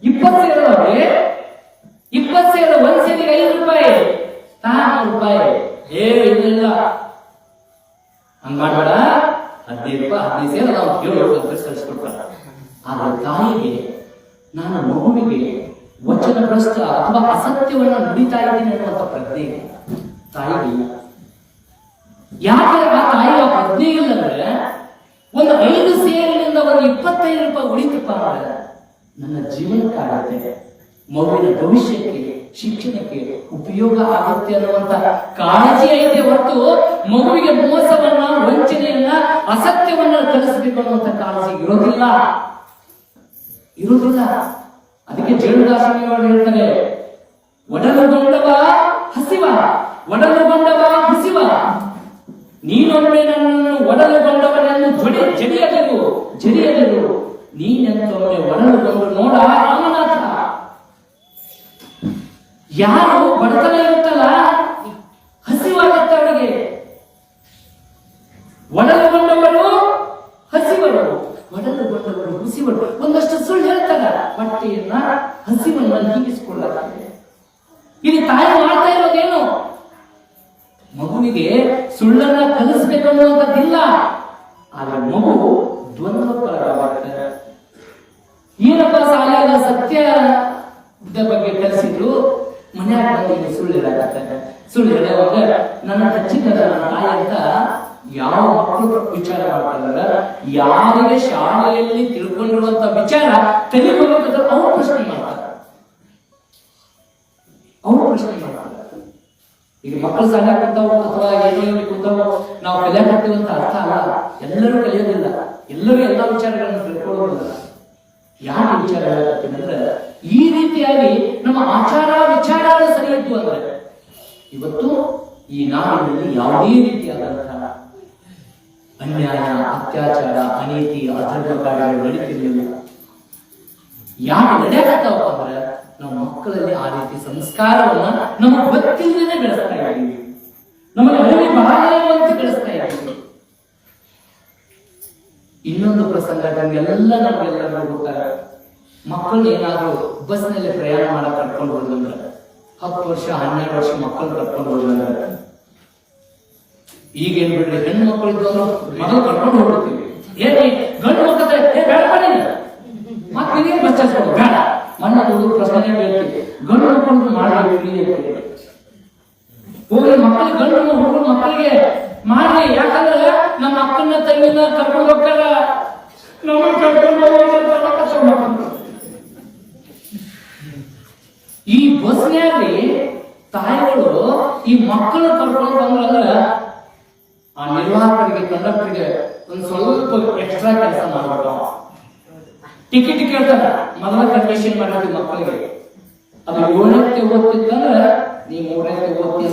20 ಸೇರದವ್ರೆ 20 ಸೇರು, 1 ಸೇರಿಗೆ 5 ರೂಪಾಯಿ, 4 ರೂಪಾಯಿ. ಇಲ್ಲ ಹಂಗ ಮಾಡಬೇಡ, 15 ರೂಪಾಯಿ 15 ಸೇರು ನಾವು ಕೇಳೋದು ಅಂತ ಕಳಿಸ್ಕೊಡ್ತಾರ. ಆದ್ರೆ ತಾಯಿಗೆ ನಾನು ಮಗುವಿಗೆ ವಚನ ಭ್ರಷ್ಟ ಅಥವಾ ಅಸತ್ಯವನ್ನು ನುಡಿತಾ ಇದ್ದೀನಿ ಅನ್ನುವಂಥ ಪ್ರಜ್ಞೆ ತಾಯಿಗೆ. ಯಾಕೆ ಆ ತಾಯಿಯ ಪ್ರಜ್ಞೆ ಇಲ್ಲಂದ್ರೆ ಒಂದು 5 ಸೇರಿನಿಂದ ಒಂದು 25 ರೂಪಾಯಿ ಉಳಿತಪ್ಪ ಅಂದ್ರೆ ನನ್ನ ಜೀವನಕ್ಕಾಗತ್ತೆ, ಮಗುವಿನ ಭವಿಷ್ಯಕ್ಕೆ, ಶಿಕ್ಷಣಕ್ಕೆ ಉಪಯೋಗ ಆಗುತ್ತೆ ಅನ್ನುವಂತ ಕಾಳಜಿ ಐತೆ ಹೊರತು ಮಗುವಿಗೆ ಮೋಸವನ್ನ, ವಂಚನೆಯನ್ನ, ಅಸತ್ಯವನ್ನ ಕಲಿಸಬೇಕು ಅನ್ನುವಂತ ಕಾಳಜಿ ಇರೋದಿಲ್ಲ. ಅದಕ್ಕೆ ಜೇನುದಾಸನಿಯವರು ಹೇಳ್ತಾರೆ, ಒಡಲುಗೊಂಡವ ಹಸಿವ, ಒಡಲುಗೊಂಡವ ಹಸಿವ, ನೀನೊಮ್ಮೆ ನನ್ನನ್ನು ಒಡಲುಗೊಂಡವನನ್ನು ಜಡಿಯದಿರು, ನೀನೆಂತೊಮ್ಮೆ ಒಡಲುಗೊಂಡು ನೋಡ ರಾಮನಾಥ. ಯಾರು ಬಡತನ ಇರುತ್ತಲ್ಲ ಹಸಿವಾಗತ್ತೆ ಅವರಿಗೆ. ಒಡಲುಗೊಂಡವರು ಹಸಿವರು, ಒಡಲುಗೊಂಡವರು ಹಸಿವರು. ಒಂದಷ್ಟು ಸುಳ್ಳು ಹೇಳ್ತಾರ, ಹೊಟ್ಟೆಯನ್ನ ಹಸಿವನ್ನ ನೀಗಿಸಿಕೊಳ್ಳಲಾಗಿದೆ. ಇಲ್ಲಿ ತಾಯಿ ಮಾಡ್ತಾ ಇರೋದೇನು? ಮಗುವಿಗೆ ಸುಳ್ಳನ್ನ ಕಲಿಸ್ಬೇಕು ಅನ್ನುವಂಥದ್ದಿಲ್ಲ. ಆದ್ರೆ ಮಗು ದ್ವಂದ್ವಪರವಾಗ್ತದೆ. ಏನಪ್ಪ ಶಾಲೆಯಾಗ ಸತ್ಯದ ಬಗ್ಗೆ ಕಲಿಸಿದ್ರು, ಮನೆಯಾಗ ಬಂದು ಸುಳ್ಳು ಹೇಳಾಗತ್ತೆ. ಸುಳ್ಳು ಹೇಳುವಾಗ ನನ್ನ ಹಚ್ಚಿದ ತಾಯಿ ಅಂತ ಯಾವ ಮಕ್ಕಳು ವಿಚಾರ ಮಾಡ್ತಾರಲ್ಲ, ಯಾರಿಗೆ ಶಾಲೆಯಲ್ಲಿ ತಿಳ್ಕೊಂಡಿರುವಂತ ವಿಚಾರ ತಿಳಿದುಕೊಳ್ಳೋದಾದ್ರೆ ಅವ್ರು ಪ್ರಶ್ನೆ ಮಾಡ್ತಾರೆ. ಈಗ ಮಕ್ಕಳು ಸಣ್ಣ ಕೂತಾವು ಅಥವಾ ಏನೋ ಕೂತಾವು ನಾವು ಕಲಿಯಾಕತ್ತೀವಿ ಅಂತ ಅರ್ಥ ಅಲ್ಲ. ಎಲ್ಲರೂ ಕಲಿಯೋದಿಲ್ಲ, ಎಲ್ಲರೂ ಎಲ್ಲ ವಿಚಾರಗಳನ್ನು ತಿಳ್ಕೊಳ್ಳೋದಿಲ್ಲ. ಯಾಕೆ ವಿಚಾರ ಹೇಳಕತ್ತೀನಿ ಅಂದ್ರೆ, ಈ ರೀತಿಯಾಗಿ ನಮ್ಮ ಆಚಾರ ವಿಚಾರಗಳು ಸರಿ ಇದ್ದು ಅಂದ್ರೆ ಇವತ್ತು ಈ ನಾಡಿನಲ್ಲಿ ಯಾವುದೇ ರೀತಿಯಾದಂತಹ ಅನ್ಯಾಯ, ಅತ್ಯಾಚಾರ, ಅನೀತಿ, ಅಧರ್ಮ ಕಾರ್ಯಗಳು ನಡೀತಿರ್ಲಿಲ್ಲ. ಯಾಕೆ ನಡೆಯಕತ್ತಾವ ಅಂದ್ರೆ ನಮ್ಮ ಮಕ್ಕಳಲ್ಲಿ ಆ ರೀತಿ ಸಂಸ್ಕಾರವನ್ನ ನಮಗೆ ಗೊತ್ತಿಲ್ಲದೆ ಬೆಳೆಸ್ತಾ ಇದ್ದೀವಿ, ನಮಗೆ ಅರಿವಿ ಬಾಳೆಯುವಂತ ಬೆಳೆಸ್ತಾ ಇದ್ದೀವಿ. ಇನ್ನೊಂದು ಪ್ರಸಂಗ ನಮಗೆಲ್ಲರಿಗೂ ಗೊತ್ತಾಗ, ಮಕ್ಕಳು ಏನಾದ್ರು ಬಸ್ನಲ್ಲಿ ಪ್ರಯಾಣ ಮಾಡಕ್ ಕರ್ಕೊಂಡು ಹೋದಂದ್ರೆ 10 ವರ್ಷ 12 ವರ್ಷ ಮಕ್ಕಳು ಕರ್ಕೊಂಡು ಹೋದಂದ್ರೆ, ಈಗ ಏನ್ ಬಿಡ್ರಿ, ಹೆಣ್ಣು ಮಕ್ಕಳು ಇದ್ದವರು ಮಗಳು ಕರ್ಕೊಂಡು ಹೋಗ್ಬಿಡ್ತೀವಿ. ಏನೇ ಗಂಡು ಮಕ್ಕಳ ಮತ್ತೆ ಬಚ್ಚಿಸ್ಕೊಂಡು ಬೇಡ ಮಣ್ಣು ಪ್ರಶ್ನೆ ಹೇಳ್ತೀವಿ. ಗಂಡು ಮಕ್ಕಳು ಮಾಡಬೇಕು, ಹೋಗಿ ಮಕ್ಕಳಿಗೆ ಗಂಡು ಹುಡುಗರು ಮಕ್ಕಳಿಗೆ ಮಾಡಿ. ಯಾಕಂದ್ರೆ ನಮ್ಮ ಅಕ್ಕನ ತಂಗಿನ ಕರ್ಕೊಂಡು ಹೋಗ್ತಾರ, ನಮಗೆ ಕರ್ಕೊಂಡು ಹೋಗ. ಈ ಬಸ್ನಲ್ಲಿ ತಾಯಿಗಳು ಈ ಮಕ್ಕಳು ಕರ್ಕೊಂಡು ಬಂದ್ರಂದ್ರ ಆ ನಿರ್ವಾಹಕರಿಗೆ, ಕಂಡಕ್ಟರ್ಗೆ ಒಂದು ಸ್ವಲ್ಪ ಎಕ್ಸ್ಟ್ರಾ ಕೆಲಸ ಮಾಡ್ಬೇಕು. ಟಿಕೆಟ್ ಕೇಳ್ತಾರ, ಮೊದಲ ಕಂಡೀಷನ್ ಮಾಡಿರ್ತೀವಿ ಮಕ್ಕಳಿಗೆ. ಅದು 7ನೇ ಓದ್ತಿತ್ತಂದ್ರೆ ನೀ 3ನೇ ಓದ್ತೀಯ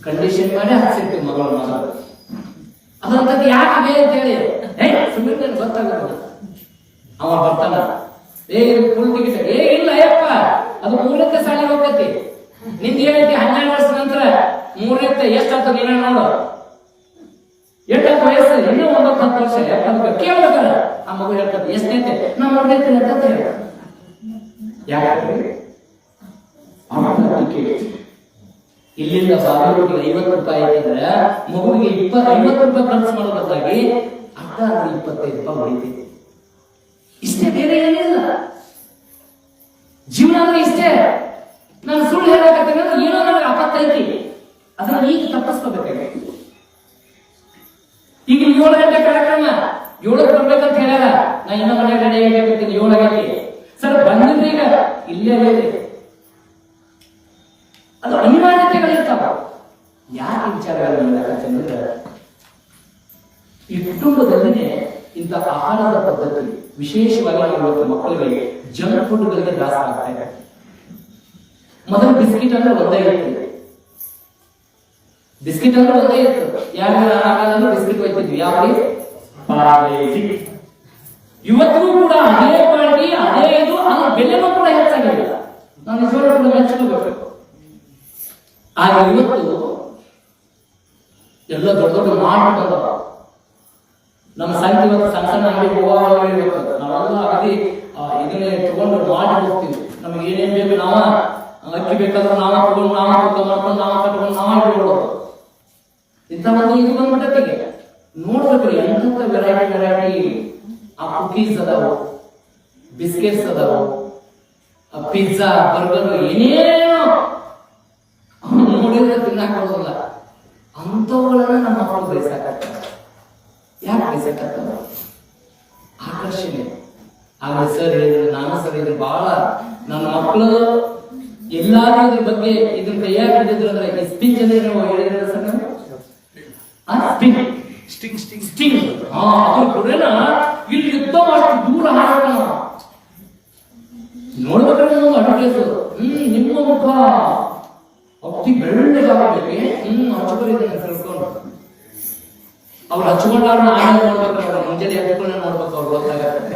ಕಂಡೀಷನ್ ಮಾಡಿ ಹಾಕ್ಸಿರ್ತೀವಿ ಮಗಳು. ಅದಂತದ್ದು ಯಾಕೆ ಅಂತ ಹೇಳಿ ಸುಮ್ಮನೆ ಗೊತ್ತಾಗುತ್ತೆ. ಅವ ಬರ್ತಾನ, ಫುಲ್ ಟಿಕೆಟ್, ಇಲ್ಲ ಅಯ್ಯಪ್ಪ ಅದು 3ನೇ ಸಾಲಿ ಹೋಗ್ತೈತಿ, ನಿಂದ ಏನೈತಿ 12 ವರ್ಷ ನಂತರ 3ನೇ ಎಷ್ಟಾಗ್ತದೆ ನೀನ ನೋಡು, ಎಷ್ಟಾಗ ವಯಸ್ಸು ಇನ್ನೂ 9-10 ವರ್ಷ ಕೇಳ್ಬೇಕಾರ. ಆ ಮಗು ಹೇಳ್ತದೆ ಎಷ್ಟೈತೆ, ನಾ 3ನೇ ಅಂತ ಹೇಳ. ಯಾಕೆ ಇಲ್ಲಿಂದ ಬಾಗಲಕೋಟೆಗೆ 50 ರೂಪಾಯಿ ಐತಿದ್ರೆ ಮಗುವಿಗೆ 50 ರೂಪಾಯಿ ಖರ್ಚು ಮಾಡೋದಾಗಿ ಅರ್ಧ 25 ರೂಪಾಯಿ ಹೊಡಿತೈತಿ. ಇಷ್ಟೇ, ಬೇರೆ ಏನಿಲ್ಲ. ಜೀವನ ಅಂದ್ರೆ ಇಷ್ಟೇ. ನಾನು ಸುಳ್ಳು ಹೇಳಕತ್ತೀನಿ ಅಂದ್ರೆ ಏನೋ ನನಗೆ ಆಪತ್ತೈತಿ, ಅದನ್ನ ಈಗ ತಪ್ಪಿಸ್ಕೋಬೇಕಾಗಿ. ಈಗ 7 ಗಂಟೆ ಕಾರ್ಯಕ್ರಮ, 7ಕ್ಕೆ ಬರ್ಬೇಕಂತ ಹೇಳ್ಯಾರ. ನಾ ಇನ್ನೂ ಮನೆ ರೆಡಿ ಆಗಿರ್ತೀನಿ, 7 ಆಗೈತಿ ಸರ್ ಬಂದಿದ್ರೆ ಈಗ ಇಲ್ಲೇ ಇದೆ. ಅದು ಅನಿವಾರ್ಯತೆಗಳಿರ್ತಾವ. ಯಾಕೆ ವಿಚಾರಗಳನ್ನ ಹೇಳಕತ್ತಂದ್ರೆ, ಈ ಕುಟುಂಬದಲ್ಲಿನೇ ಇಂಥ ಆಹಾರದ ಪದ್ಧತಿ ವಿಶೇಷವಾಗಿ ಇವತ್ತು ಮಕ್ಕಳಿಗೆ ಜಂಕ್ ಫುಡ್ಗಳಿಗೆ ದಾಸ ಆಗ್ತಾ ಇದೆ. ಮೊದಲು ಬಿಸ್ಕಿಟ್ ಅಂದ್ರೆ ಒಂದೇ ಇರ್ತದೆ, ಬಿಸ್ಕಿಟ್ ಅಂದ್ರೆ ಒಂದೇ ಇತ್ತು. ಯಾರು ಬಿಸ್ಕಿಟ್ ಒಯ್ತಿದ್ವಿ, ಯಾವ್ದು ಇವತ್ತಿಗೂ ಕೂಡ ಅದೇ ಕ್ವಾಲಿಟಿ, ಅದೇ ಇದು, ಅದ್ರ ಬೆಲೆನೂ ಕೂಡ ಹೆಚ್ಚಾಗಿಲ್ಲ. ನಾವು ನಿಜವಾಗ್ಲೂ ಮೆಚ್ಚಬೇಕು. ಆದ್ರೆ ಇವತ್ತು ಎಲ್ಲ ದೊಡ್ಡ ದೊಡ್ಡ ಮಾರ್ಕೆಟ್ ನಮ್ಮ ಸಂಖ್ಯೆ ಇವತ್ತು ಸಣ್ಣ ಸಣ್ಣ ಅಂಗಡಿ ಹೋಗಬೇಕು. ನಾವೆಲ್ಲ ಅಗದಿ ಇದನ್ನೇ ತಗೊಂಡು ಮಾಡಿ ಹೋಗ್ತೀವಿ. ನಮಗೆ ಏನೇನ್ ಬೇಕು ನಾವ ಅಕ್ಕಿ ಬೇಕಾದ್ರೆ ನಾವ ತಗೊಂಡು, ನಾವ ತೂಕ ಮಾಡ್ಕೊಂಡು, ನಾವ ಕಟ್ಕೊಂಡು, ನಾವ ಇಟ್ಕೊಳ್ಳೋದು. ಇಂಥ ಒಂದು ಇದು ಬಂದ್ಬಿಟ್ಟೆ ನೋಡ್ಬೇಕ್ರಿ, ಎಂತ ವೆರೈಟಿ ಆ ಕುಕೀಸ್ ಅದಾವು, ಬಿಸ್ಕೆಟ್ಸ್ ಅದಾವು, ಪಿಜ್ಜಾ, ಬರ್ಗರ್, ಏನೇನೋ ನೋಡಿದ್ರೆ ತಿನ್ನಾಕೋದಿಲ್ಲ. ಅಂತವುಗಳನ್ನ ನಮ್ಮ ಮಕ್ಕಳು ಬಯಸಾಕತ್ತಾರೆ. ಯಾಕೆ ಬಯಸಾಕತ್ತಾರ? ಆಕರ್ಷಣೆ. ಆಗ ಸರ್ ಹೇಳಿದ್ರು, ನಾನು ಸರ್ ಇದು ಬಹಳ ನನ್ನ ಮಕ್ಕಳು ಎಲ್ಲಾರು ಇದ್ರ ಬಗ್ಗೆ ಇದನ್ನ ಕೈಯಾಗಿ ಹಿಡಿದ್ರು ಅಂದ್ರೆ ಈ ಸ್ಪಿಂಚ್ ಅಂದ್ರೆ ನೀವು ಹೇಳಿದ್ರೆ ಸರ್ ಸ್ಟಿಂಗ್ ಅದ್ರ ಕೂಡನ ಇಲ್ಲಿ ಯುದ್ಧ ಮಾಡಿ ದೂರ ಹಾಕೋಣ ನೋಡ್ಬೇಕ್ರೆ ನಾವು ಅಡ್ವರ್ಟೈಸ್ ನಿಮ್ಮ ಮುಖ ಅತಿ ಬೆಳ್ಳಗಾಗಬೇಕು ಹಚ್ಕೊಂಡಿದ್ದೇನೆ ಕರ್ಕೊಂಡು ಅವ್ರು ಹಚ್ಕೊಂಡಾರ ಆಮೇಲೆ ನೋಡ್ಬೇಕು, ಮುಂಜಾನೆ ಹಚ್ಕೊಂಡ ನೋಡ್ಬೇಕು, ಅವ್ರು ಗೊತ್ತಾಗತ್ತೆ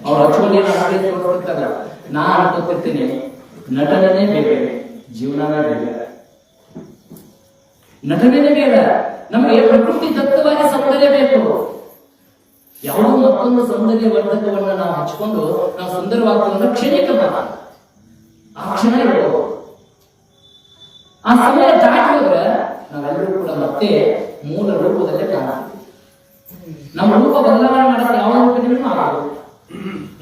ಅವ್ರು ಹಚ್ಕೊಂಡು ಏನು ಅಡ್ವರ್ಟೈಸ್ ಕೊಡ್ತಾರೆ. ನಾ ಅನ್ಕೋತಿರ್ತೀನಿ ನಟನೆನೇ ಬೇರೆ, ಜೀವನನೇ ಬೇರೆ. ನಟನೆನೇ ಬೇರೆ, ನಮಗೆ ಪ್ರಕೃತಿ ದತ್ತವಾಗಿ ಸೌಂದರ್ಯ ಬೇಕು. ಯಾವುದೋ ಮತ್ತೊಂದು ಸೌಂದರ್ಯ ವರ್ಧಕವನ್ನ ನಾವು ಹಚ್ಕೊಂಡು ನಾವು ಸುಂದರವಾಗ್ತದೆ ಕ್ಷಣಿಕ ಆ ಕ್ಷಣ ಇರ್ಬೋದು. ಆ ಸಮಯ ದಾಟಿ ಹೋದ್ರೆ ನಾವೆಲ್ಲರೂ ಕೂಡ ಮತ್ತೆ ಮೂಲ ರೂಪದಲ್ಲೇ ಕಾಣ್ತೀವಿ. ನಮ್ಮ ರೂಪ ಬದಲಾವಣೆ ಮಾಡಕ್ಕೆ ಯಾವ ರೂಪದಿಂದ ಆಗೋದು,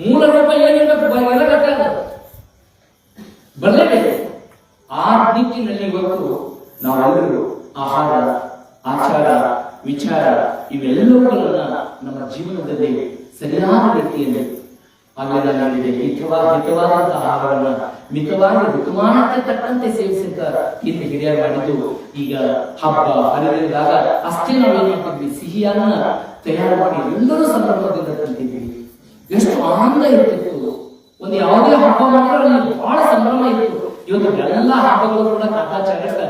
ಮೂಲ ರೂಪ ಏನಿರ್ಬೇಕು ಇರಬೇಕಾದ ಬರಲೇಬೇಕು. ಆ ದಿಕ್ಕಿನಲ್ಲಿ ಇವತ್ತು ನಾವೆಲ್ಲರೂ ಆಹಾರ, ಆಚಾರ, ವಿಚಾರ ಇವೆಲ್ಲವುಗಳನ್ನ ನಮ್ಮ ಜೀವನದಲ್ಲಿ ಸರಿಯಾದ ರೀತಿಯಲ್ಲಿ ಹಿತವಾದಂತಹ ಆಹಾರವನ್ನ ಮಿತವಾಗಿ ಋತುಮಾನಕ್ಕೆ ತಕ್ಕಂತೆ ಸೇವಿಸಿದ ಇಲ್ಲಿ ಹಿರಿಯರು ಮಾಡಿದ್ದು. ಈಗ ಹಬ್ಬ ಹರಿದಾಗ ಅಷ್ಟೇ ನಾವೇನ್ ಮಾಡ್ತಿದ್ವಿ, ಸಿಹಿಯನ್ನ ತಯಾರು ಮಾಡಿ ಎಲ್ಲರೂ ಸಂದರ್ಭದಿಂದ ತಂತಿದ್ವಿ. ಎಷ್ಟು ಆನಂದ ಇರ್ತಿತ್ತು. ಒಂದು ಯಾವುದೇ ಹಬ್ಬ ಮಾಡಿದ್ರೆ ಅಲ್ಲಿ ಬಹಳ ಸಂಭ್ರಮ ಇತ್ತು. ಇವತ್ತು ಎಲ್ಲ ಹಬ್ಬಗಳು ಕೂಡ ಕಾಟಾಚಾರಕ್ಕೆ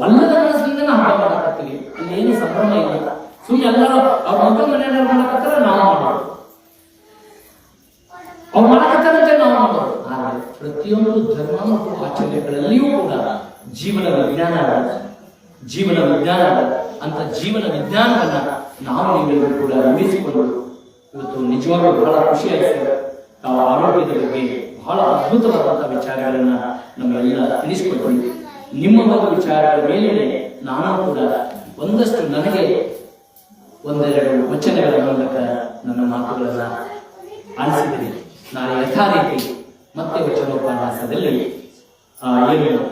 ಒಲ್ಲದ ಮನಸ್ಸಿನಿಂದ ಹಬ್ಬ ಮಾಡಕತ್ತೀವಿ. ಅಲ್ಲಿ ಏನು ಸಂಭ್ರಮ ಇಲ್ಲ. ಸುಮ್ಮನೆ ಎಲ್ಲರೂ ಅವ್ರ ಮಕ್ಕಳ ಮನೆಯವ್ರು ಮಾಡಕತ್ತಾರ, ನಾವು ಮಾಡೋದು, ಅವ್ರು ಮಾಡಕತ್ತಾರಂತೆ ನಾವು ಮಾಡೋದು. ಆದರೆ ಪ್ರತಿಯೊಂದು ಧರ್ಮ ಮತ್ತು ಆಚರಣೆಗಳಲ್ಲಿಯೂ ಕೂಡ ಜೀವನ ವಿಜ್ಞಾನ ಅಂತ ಜೀವನ ವಿಜ್ಞಾನವನ್ನ ನಾವು ನೀವೆಲ್ಲರೂ ಕೂಡ ರೂಢಿಸಿಕೊಂಡು ಇವತ್ತು ನಿಜವಾಗ್ಲೂ ಬಹಳ ಖುಷಿಯಾಗಿದೆ. ನಾವು ಆರೋಗ್ಯದ ಬಗ್ಗೆ ಬಹಳ ಅದ್ಭುತವಾದಂತಹ ವಿಚಾರಗಳನ್ನ ನಮ್ಮೆಲ್ಲ ತಿಳಿಸಿಕೊಡ್ತೀವಿ. ನಿಮ್ಮ ಒಂದು ವಿಚಾರಗಳ ಮೇಲೆ ನಾನು ಕೂಡ ಒಂದಷ್ಟು ನನಗೆ ಒಂದೆರಡು ವಚನಗಳ ಮೂಲಕ ನನ್ನ ಮಾತುಗಳನ್ನ ಆಲಿಸಿದ್ದೀನಿ. ನಾಳೆ ಯಥಾರೀತಿ ಮತ್ತೆ ವಚನೋಪನ್ಯಾಸದಲ್ಲಿ ಏನು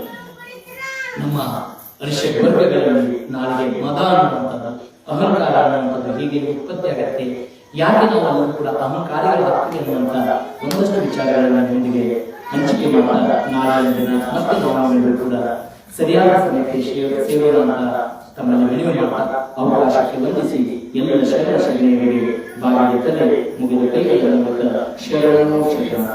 ನಮ್ಮ ಅರಿಷ ವರ್ಗಗಳಲ್ಲಿ ನಾಳೆಗೆ ಮದ ಅನ್ನುವಂಥದ್ದು, ಅಹಂಕಾರ ಅನ್ನುವಂಥದ್ದು ಹೀಗೆ ಉತ್ಪತ್ತಿ ಆಗತ್ತೆ. ಯಾಕೆ ನಾವು ಎಲ್ಲರೂ ಕೂಡ ಅಹಂಕಾರಿಗಳಾಗ್ತೀವಿ ಅನ್ನುವಂಥ ಒಂದಷ್ಟು ವಿಚಾರಗಳನ್ನ ನಿಮಗೆ ಹಂಚಿಕೆ ಮಾಡ್ತಾ ನಾಳೆ ದಿನ ಮತ್ತೆ ನಾವೆಲ್ಲರೂ ಕೂಡ ಸರಿಯಾದ ಸಮಯಕ್ಕೆ ಸೇರೋಣ ಅಂತ ತಮ್ಮನ್ನು ಮನವಿ ಮಾಡ್ತಾ ಅವಕಾಶಕ್ಕೆ ವಂದಿಸಿ ಎಲ್ಲ ಶರಣರಿಗೆ ಭಾಗವಹಿಸಲೇ ಮುಗಿದ ಕೈಗಳ ಮೂಲಕ ಶರಣು ಶರಣ